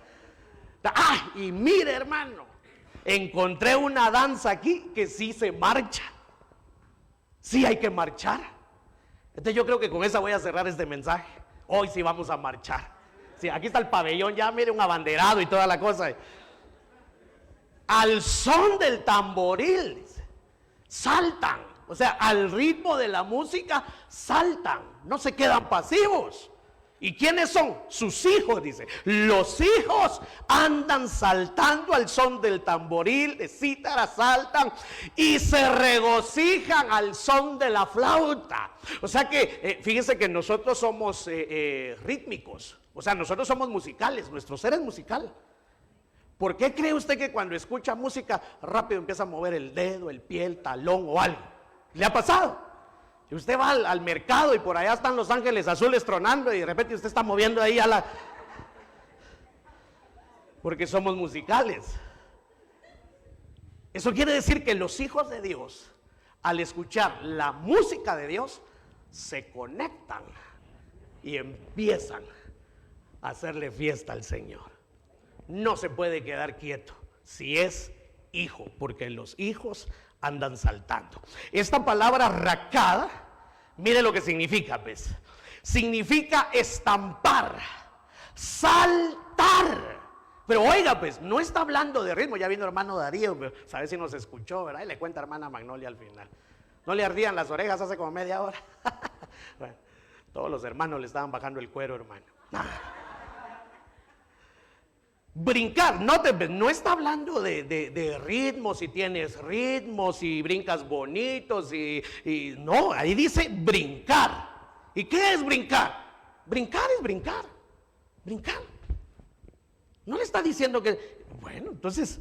Y mire, hermano, encontré una danza aquí que sí se marcha. Sí hay que marchar. Entonces yo creo que con esa voy a cerrar este mensaje. Hoy sí vamos a marchar. Sí, aquí está el pabellón, ya mire, un abanderado y toda la cosa. Al son del tamboril saltan, o sea, al ritmo de la música saltan, no se quedan pasivos. ¿Y quiénes son? Sus hijos, dice. Los hijos andan saltando al son del tamboril, de cítara, saltan y se regocijan al son de la flauta. O sea que, fíjense que nosotros somos rítmicos, o sea, nosotros somos musicales, nuestro ser es musical. ¿Por qué cree usted que cuando escucha música rápido empieza a mover el dedo, el pie, el talón o algo? ¿Le ha pasado? Y usted va al mercado y por allá están los ángeles azules tronando y de repente usted está moviendo ahí a la... Porque somos musicales. Eso quiere decir que los hijos de Dios, al escuchar la música de Dios, se conectan y empiezan a hacerle fiesta al Señor. No se puede quedar quieto si es hijo, porque los hijos andan saltando. Esta palabra racada, mire lo que significa, ¿ves? Significa estampar, saltar. Pero oiga, pues, no está hablando de ritmo. Ya vino hermano Darío, sabe si nos escuchó, ¿verdad? Y le cuenta hermana Magnolia al final. No le ardían las orejas hace como media hora. Bueno, todos los hermanos le estaban bajando el cuero, hermano. Brincar, no está hablando de ritmos, si tienes ritmos, si brincas bonitos, y no, ahí dice brincar. ¿Y qué es brincar? Brincar es brincar, brincar. No le está diciendo que, bueno, entonces,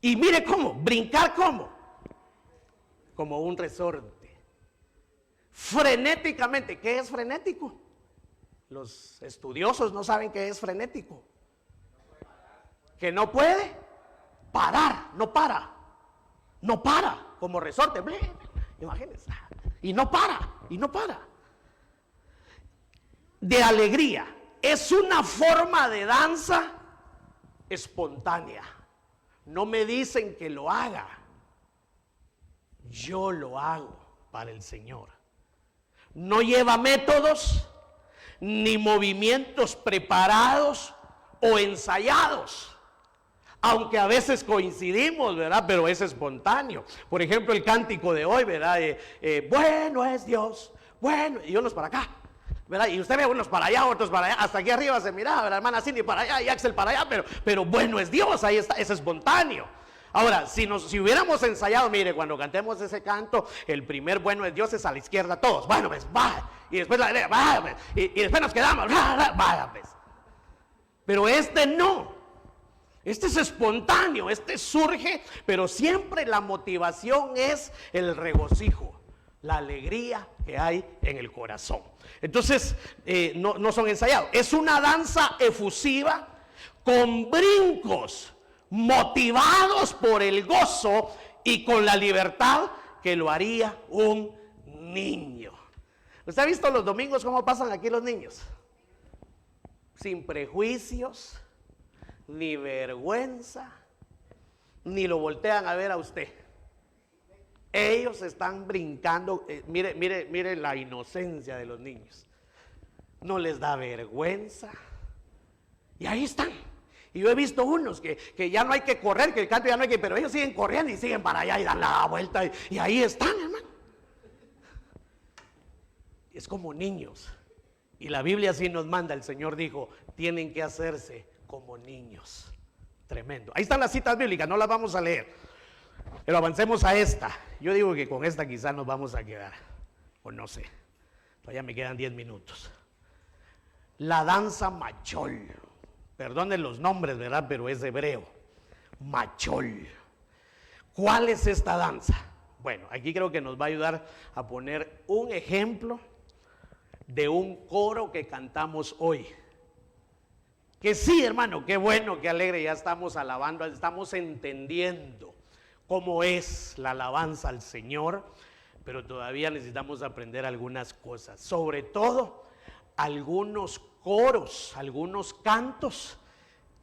y mire cómo, brincar cómo, como un resorte, frenéticamente. ¿Qué es frenético? Los estudiosos no saben qué es frenético. Que no puede parar, no para, como resorte, imagínense, y no para. De alegría, es una forma de danza espontánea. No me dicen que lo haga, yo lo hago para el Señor. No lleva métodos ni movimientos preparados o ensayados. Aunque a veces coincidimos, ¿verdad? Pero es espontáneo. Por ejemplo, el cántico de hoy, ¿verdad? Bueno es Dios, bueno, y unos para acá, ¿verdad? Y usted ve unos para allá, otros para allá, hasta aquí arriba se miraba, ¿verdad? Hermana Cindy para allá y Axel para allá, pero bueno es Dios, ahí está, es espontáneo. Ahora, si hubiéramos ensayado, mire, cuando cantemos ese canto, el primer bueno es Dios es a la izquierda todos, bueno, pues, va, y después la derecha, va, pues, y después nos quedamos, vaya, pues. Pero este no. Este es espontáneo, este surge, pero siempre la motivación es el regocijo, la alegría que hay en el corazón. Entonces, no son ensayados. Es una danza efusiva con brincos, motivados por el gozo y con la libertad que lo haría un niño. ¿Usted ha visto los domingos cómo pasan aquí los niños? Sin prejuicios, ni vergüenza, ni lo voltean a ver a usted. Ellos están brincando, mire la inocencia de los niños. No les da vergüenza. Y ahí están. Y yo he visto unos que ya no hay que correr, que el canto ya no hay que, pero ellos siguen corriendo y siguen para allá y dan la vuelta. Y ahí están, hermano. Es como niños. Y la Biblia así nos manda, el Señor dijo, tienen que hacerse como niños. Tremendo. Ahí están las citas bíblicas, no las vamos a leer, pero avancemos a esta. Yo digo que con esta quizás nos vamos a quedar, o no sé, todavía me quedan 10 minutos. La danza machol, perdonen los nombres, ¿verdad? Pero es hebreo. Machol. ¿Cuál es esta danza? Bueno, aquí creo que nos va a ayudar a poner un ejemplo de un coro que cantamos hoy. Que sí, hermano, qué bueno, qué alegre, ya estamos alabando, estamos entendiendo cómo es la alabanza al Señor, pero todavía necesitamos aprender algunas cosas, sobre todo algunos coros, algunos cantos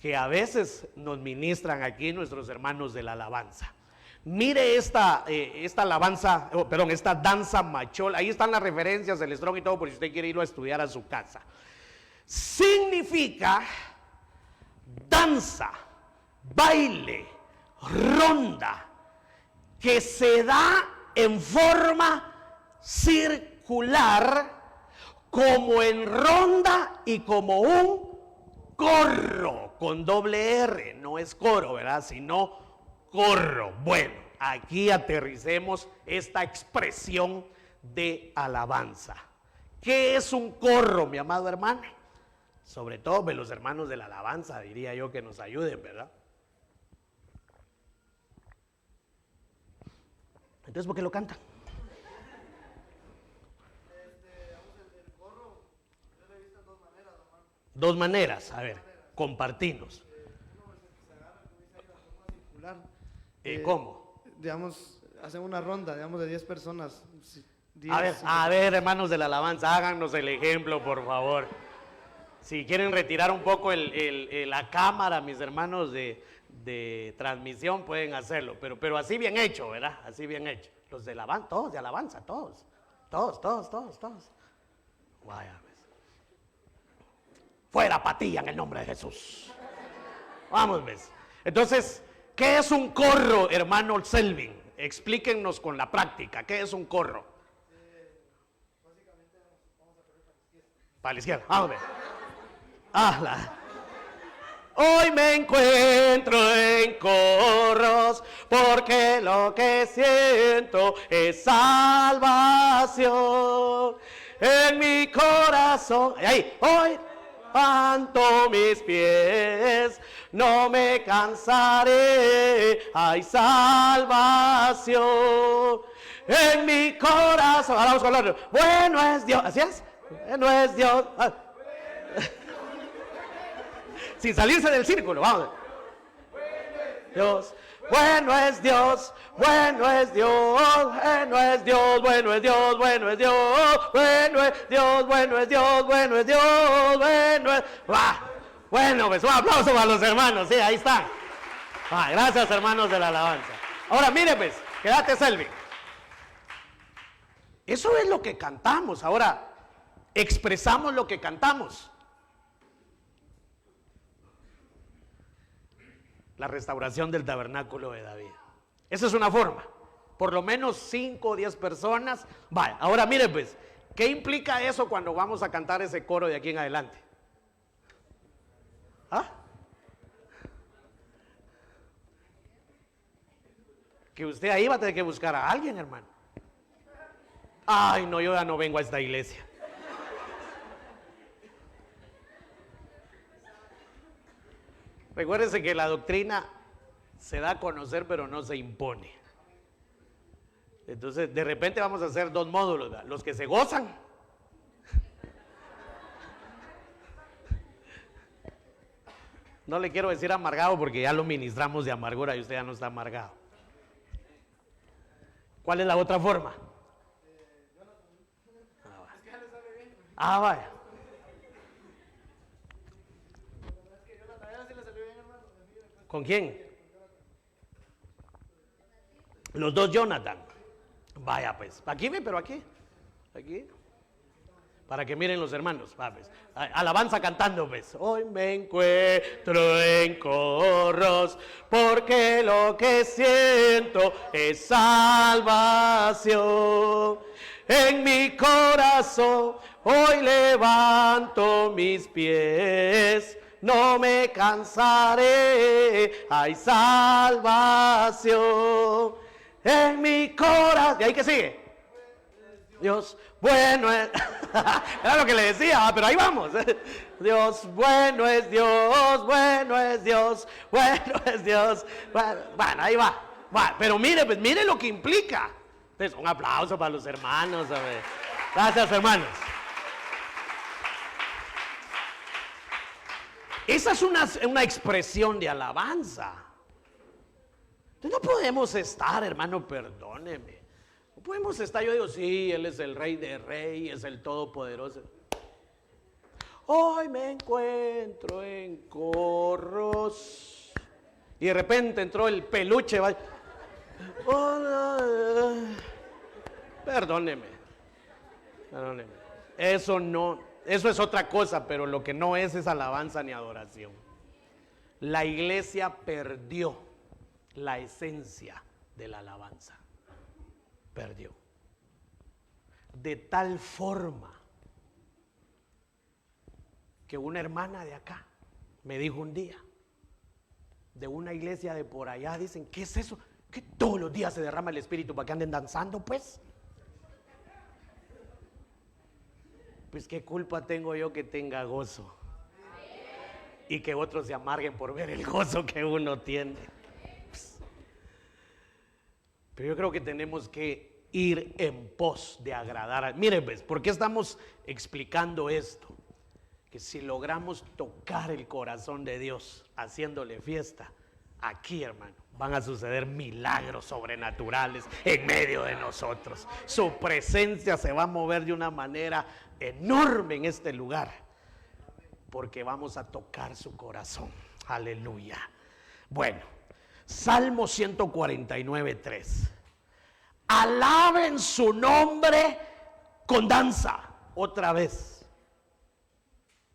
que a veces nos ministran aquí nuestros hermanos de la alabanza. Mire esta alabanza, esta danza machol, ahí están las referencias del Strong y todo, por si usted quiere irlo a estudiar a su casa. Significa danza, baile, ronda, que se da en forma circular, como en ronda y como un corro, con doble R, no es coro, ¿verdad? Sino corro. Bueno, aquí aterricemos esta expresión de alabanza. ¿Qué es un corro, mi amado hermano? Sobre todo los hermanos de la alabanza, diría yo, que nos ayuden, ¿verdad? Entonces, ¿por qué lo cantan? El corro, yo lo he visto en dos maneras, hermano. Dos maneras, a ver, compartinos. Uno es el que se agarra, como dice ahí, la forma circular. ¿Cómo? Digamos, hacen una ronda, digamos, de 10 personas. 10, a ver, hermanos de la alabanza, háganos el ejemplo, por favor. Si quieren retirar un poco la cámara, mis hermanos de transmisión, pueden hacerlo, pero así bien hecho, ¿verdad? Así bien hecho. Los de alabanza, todos de alabanza, todos. Vaya, pues. Fuera patilla en el nombre de Jesús. Vamos, ¿ves? Entonces, ¿qué es un corro, hermano Selvin? Explíquennos con la práctica, ¿qué es un corro? Básicamente vamos a correr para la izquierda, vamos a ver. Hoy me encuentro en corros porque lo que siento es salvación en mi corazón. Ahí, hoy levanto mis pies, no me cansaré, hay salvación en mi corazón. Ahora vamos a hablar. Bueno es Dios, ¿así es? Bueno es Dios. Sin salirse del círculo, vamos. Dios, bueno es Dios, bueno es Dios, bueno es Dios, bueno es Dios, bueno es Dios, bueno es Dios, bueno es Dios, bueno es Dios, bueno es. Bueno, pues un aplauso para los hermanos, sí, ahí están. Gracias, hermanos de la alabanza. Ahora, mire, pues, quédate, Selvi. Eso es lo que cantamos. Ahora, expresamos lo que cantamos. la restauración del tabernáculo de David. Esa es una forma. Por lo menos 5 o 10 personas. Vaya, ahora mire pues, ¿qué implica eso cuando vamos a cantar ese coro de aquí en adelante? ¿Ah? Que usted ahí va a tener que buscar a alguien, hermano. Ay, no, yo ya no vengo a esta iglesia. Recuérdense que la doctrina se da a conocer, pero no se impone. Entonces, de repente vamos a hacer 2 módulos, ¿verdad? Los que se gozan. No le quiero decir amargado porque ya lo ministramos de amargura y usted ya no está amargado. ¿Cuál es la otra forma? Ah, vaya. ¿Con quién? Los 2 Jonathan. Vaya pues, aquí ve, pero aquí. Para que miren los hermanos. Va, pues. Alabanza cantando pues. Hoy me encuentro en corros, porque lo que siento es salvación. En mi corazón hoy levanto mis pies, no me cansaré, hay salvación en mi corazón. ¿Y ahí qué sigue? Dios bueno es. Era lo que le decía, pero ahí vamos. Dios bueno es Dios, bueno es Dios, bueno es Dios. Bueno, ahí va. Pero mire, pues mire lo que implica. Entonces, un aplauso para los hermanos. A ver. Gracias, hermanos. Esa es una expresión de alabanza. Entonces, no podemos estar, hermano, perdóneme. No podemos estar, yo digo, sí, Él es el Rey de Reyes, el Todopoderoso. Hoy me encuentro en corros. Y de repente entró el peluche. Perdóneme. Eso no, eso es otra cosa, pero lo que no es alabanza ni adoración. La iglesia perdió la esencia de la alabanza. Perdió. De tal forma que una hermana de acá me dijo un día, de una iglesia de por allá, dicen, ¿qué es eso? Que todos los días se derrama el espíritu para que anden danzando, pues. Pues qué culpa tengo yo que tenga gozo y que otros se amarguen por ver el gozo que uno tiene. Pero yo creo que tenemos que ir en pos de agradar. Miren, pues, ¿por qué estamos explicando esto? Que si logramos tocar el corazón de Dios haciéndole fiesta, aquí, hermano, van a suceder milagros sobrenaturales en medio de nosotros. Su presencia se va a mover de una manera enorme en este lugar, porque vamos a tocar su corazón. Aleluya. Bueno, Salmo 149:3. Alaben su nombre con danza. Otra vez,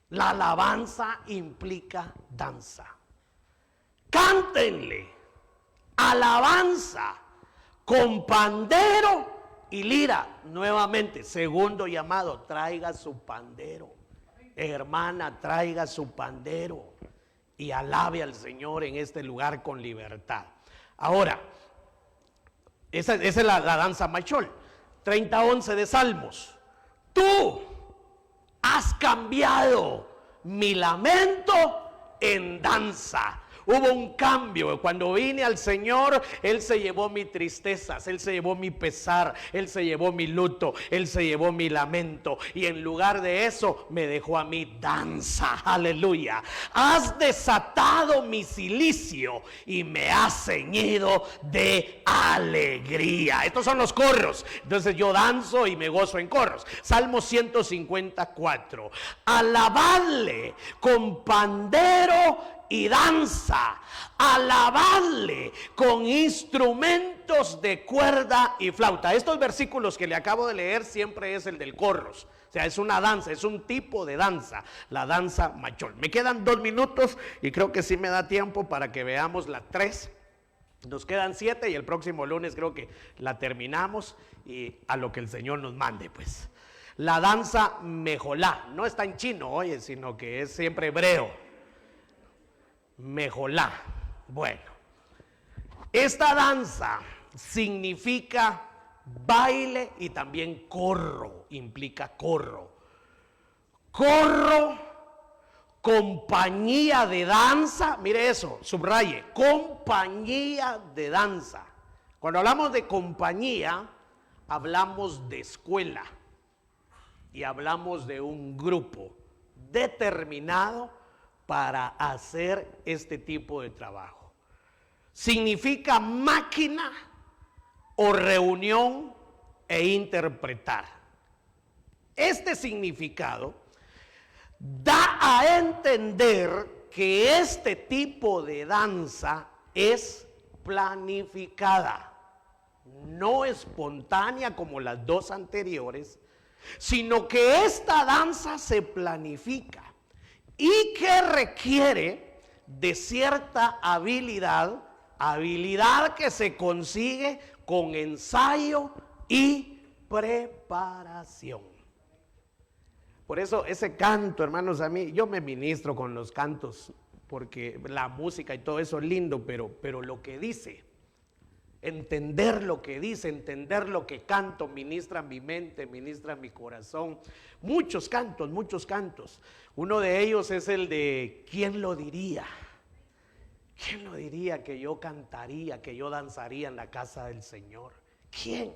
la alabanza implica danza. Cántenle alabanza con pandero y lira. Nuevamente, segundo llamado, traiga su pandero. Hermana, traiga su pandero y alabe al Señor en este lugar con libertad. Ahora, esa es la danza machol. 30:11 de Salmos. Tú has cambiado mi lamento en danza. Hubo un cambio. Cuando vine al Señor, Él se llevó mis tristezas, Él se llevó mi pesar, Él se llevó mi luto, Él se llevó mi lamento. Y en lugar de eso, me dejó a mí danza. Aleluya. Has desatado mi cilicio y me has ceñido de alegría. Estos son los corros. Entonces yo danzo y me gozo en corros. Salmo 154. Alabadle con pandero y danza, alabadle con instrumentos de cuerda y flauta. Estos versículos que le acabo de leer siempre es el del corros. O sea, es una danza, es un tipo de danza, la danza mayol. Me quedan 2 minutos y creo que sí me da tiempo para que veamos la 3. Nos quedan 7 y el próximo lunes creo que la terminamos y a lo que el Señor nos mande, pues. La danza mejolá, no está en chino, oye, sino que es siempre hebreo. Mejolá. Bueno, esta danza significa baile y también corro, implica corro. Corro, compañía de danza, mire eso, subraye, compañía de danza. Cuando hablamos de compañía, hablamos de escuela y hablamos de un grupo determinado para hacer este tipo de trabajo. Significa máquina o reunión e interpretar. Este significado da a entender que este tipo de danza es planificada, no espontánea como las 2 anteriores, sino que esta danza se planifica y que requiere de cierta habilidad que se consigue con ensayo y preparación. Por eso ese canto, hermanos, a mí, yo me ministro con los cantos, porque la música y todo eso es lindo, pero lo que dice, entender lo que dice, entender lo que canto, ministra mi mente, ministra mi corazón. Muchos cantos, muchos cantos. Uno de ellos es el de ¿quién lo diría? ¿Quién lo diría que yo cantaría, que yo danzaría en la casa del Señor? ¿Quién?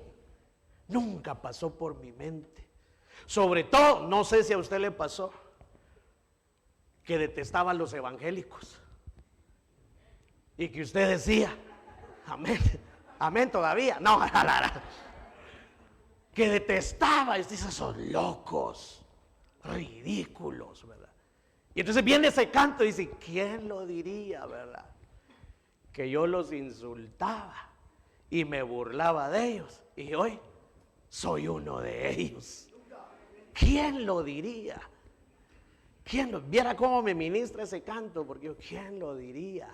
Nunca pasó por mi mente. Sobre todo, no sé si a usted le pasó, que detestaban los evangélicos y que usted decía, amén, amén todavía, no, que detestaba, y dice, son locos, ridículos, ¿verdad? Y entonces viene ese canto y dice, ¿quién lo diría, verdad? Que yo los insultaba y me burlaba de ellos y hoy soy uno de ellos. ¿Quién lo diría? Viera cómo me ministra ese canto, porque yo, ¿quién lo diría?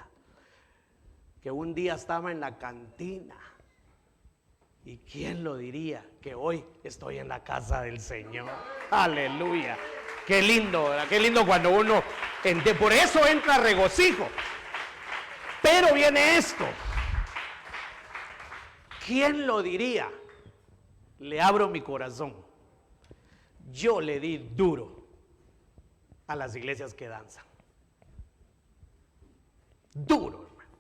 Que un día estaba en la cantina y ¿quién lo diría? Que hoy estoy en la casa del Señor. Aleluya. Qué lindo, ¿verdad? Qué lindo cuando uno, por eso entra regocijo. Pero viene esto. ¿Quién lo diría? Le abro mi corazón. Yo le di duro a las iglesias que danzan. Duro, hermano.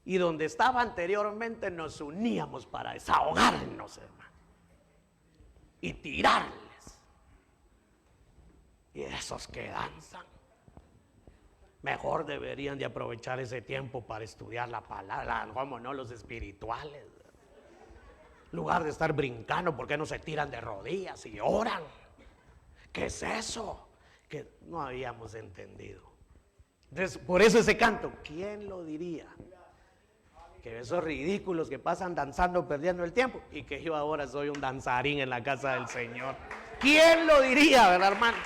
Y donde estaba anteriormente nos uníamos para desahogarnos, hermano. Y tirarles. Y esos que danzan, mejor deberían de aprovechar ese tiempo para estudiar la palabra, como no, los espirituales. En lugar de estar brincando, ¿por qué no se tiran de rodillas y oran? ¿Qué es eso? Que no habíamos entendido. Entonces, por eso ese canto, ¿quién lo diría? Que esos ridículos que pasan danzando, perdiendo el tiempo, y que yo ahora soy un danzarín en la casa del Señor. ¿Quién lo diría, verdad, hermano?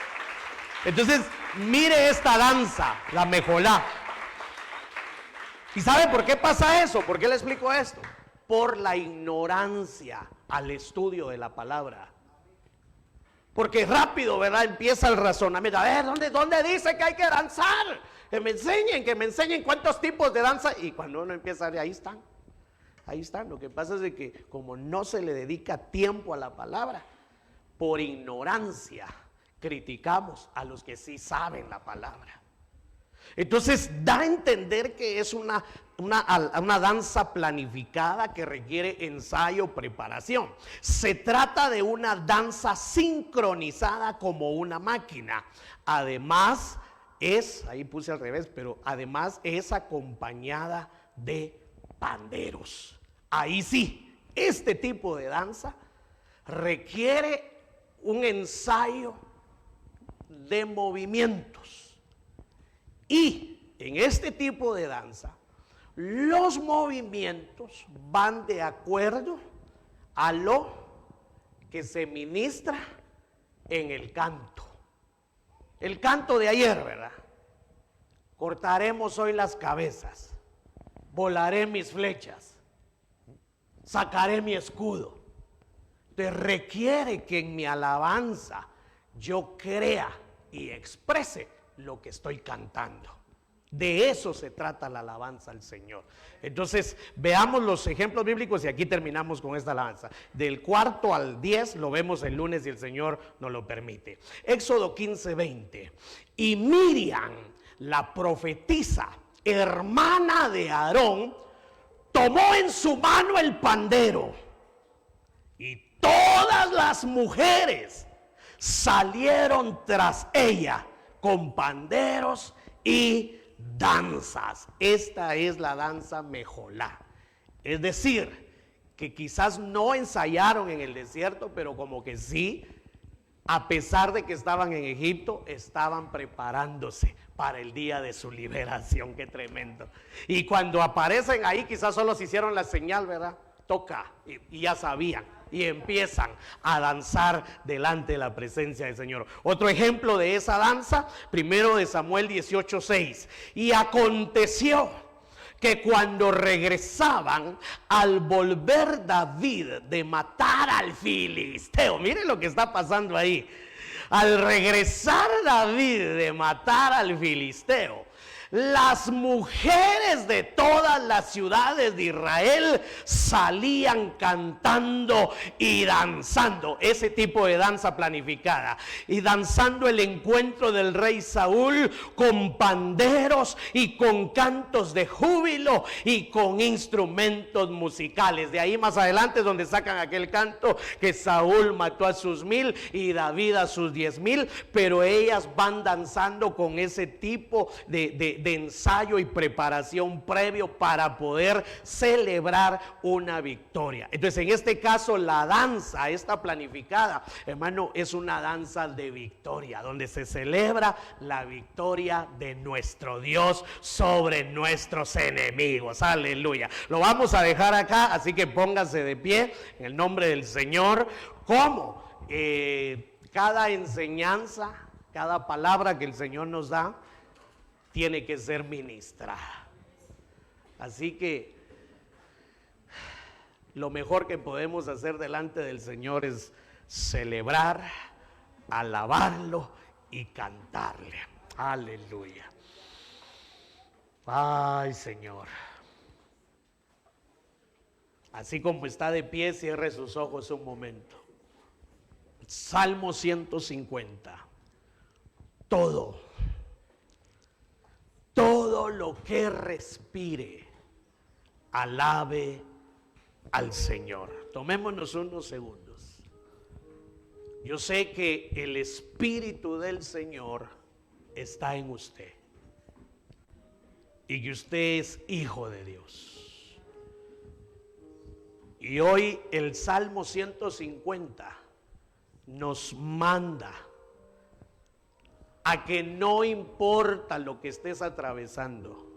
Entonces, mire esta danza, la mejolá. ¿Y sabe por qué pasa eso? ¿Por qué le explico esto? Por la ignorancia al estudio de la palabra. Porque rápido, ¿verdad? Empieza el razonamiento. A ver, ¿dónde dice que hay que danzar? Que me enseñen cuántos tipos de danza. Y cuando uno empieza a ver, ahí están. Ahí están. Lo que pasa es de que como no se le dedica tiempo a la palabra, por ignorancia criticamos a los que sí saben la palabra. Entonces da a entender que es una danza planificada que requiere ensayo, preparación. Se trata de una danza sincronizada como una máquina. Además ahí puse al revés, pero además es acompañada de panderos. Ahí sí, este tipo de danza requiere un ensayo de movimientos. Y en este tipo de danza, los movimientos van de acuerdo a lo que se ministra en el canto. El canto de ayer, ¿verdad? Cortaremos hoy las cabezas, volaré mis flechas, sacaré mi escudo. Te requiere que en mi alabanza yo crea y exprese lo que estoy cantando. De eso se trata la alabanza al Señor. Entonces, veamos los ejemplos bíblicos y aquí terminamos con esta alabanza. Del 4 al 10 lo vemos el lunes si el Señor nos lo permite. Éxodo 15:20. Y Miriam, la profetisa, hermana de Aarón, tomó en su mano el pandero y todas las mujeres salieron tras ella con panderos y danzas. Esta es la danza mejolá. Es decir, que quizás no ensayaron en el desierto, pero como que sí, a pesar de que estaban en Egipto, estaban preparándose para el día de su liberación. Qué tremendo. Y cuando aparecen ahí, quizás solo se hicieron la señal, ¿verdad? Toca, y ya sabían. Y empiezan a danzar delante de la presencia del Señor. Otro ejemplo de esa danza, primero de Samuel 18:6. Y aconteció que cuando regresaban, al volver David de matar al filisteo, miren lo que está pasando ahí. Al regresar David de matar al filisteo, las mujeres de todas las ciudades de Israel salían cantando y danzando, ese tipo de danza planificada, y danzando el encuentro del rey Saúl con panderos y con cantos de júbilo y con instrumentos musicales. De ahí más adelante es donde sacan aquel canto que Saúl mató a sus 1000 y David a sus 10,000, pero ellas van danzando con ese tipo de ensayo y preparación previo para poder celebrar una victoria. Entonces, en este caso, la danza, esta planificada, hermano, es una danza de victoria, donde se celebra la victoria de nuestro Dios sobre nuestros enemigos. Aleluya. Lo vamos a dejar acá, así que pónganse de pie en el nombre del Señor. ¿Cómo? Cada enseñanza, cada palabra que el Señor nos da, tiene que ser ministrada. Así que lo mejor que podemos hacer delante del Señor es celebrar, alabarlo y cantarle. Aleluya. Ay, Señor. Así como está de pie, cierre sus ojos un momento. Salmo 150. Todo lo que respire, alabe al Señor. Tomémonos unos segundos. Yo sé que el Espíritu del Señor está en usted y que usted es hijo de Dios. Y hoy el Salmo 150 nos manda a que no importa lo que estés atravesando,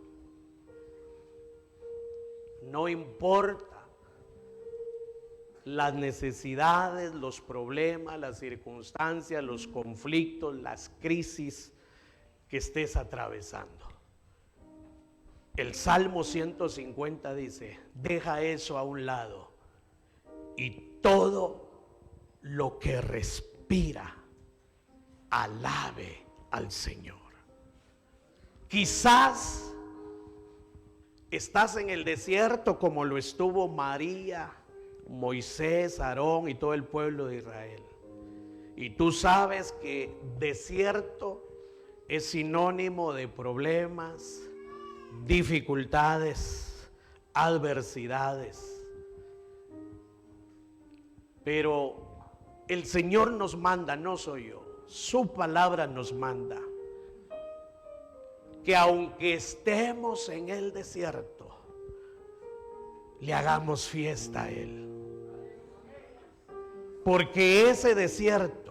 no importa las necesidades, los problemas, las circunstancias, los conflictos, las crisis que estés atravesando. El Salmo 150 dice: deja eso a un lado y todo lo que respira, alabe al Señor. Quizás estás en el desierto como lo estuvo María, Moisés, Aarón y todo el pueblo de Israel. Y tú sabes que desierto es sinónimo de problemas, dificultades, adversidades. Pero el Señor nos manda, no soy yo, su palabra nos manda que aunque estemos en el desierto, le hagamos fiesta a Él. Porque ese desierto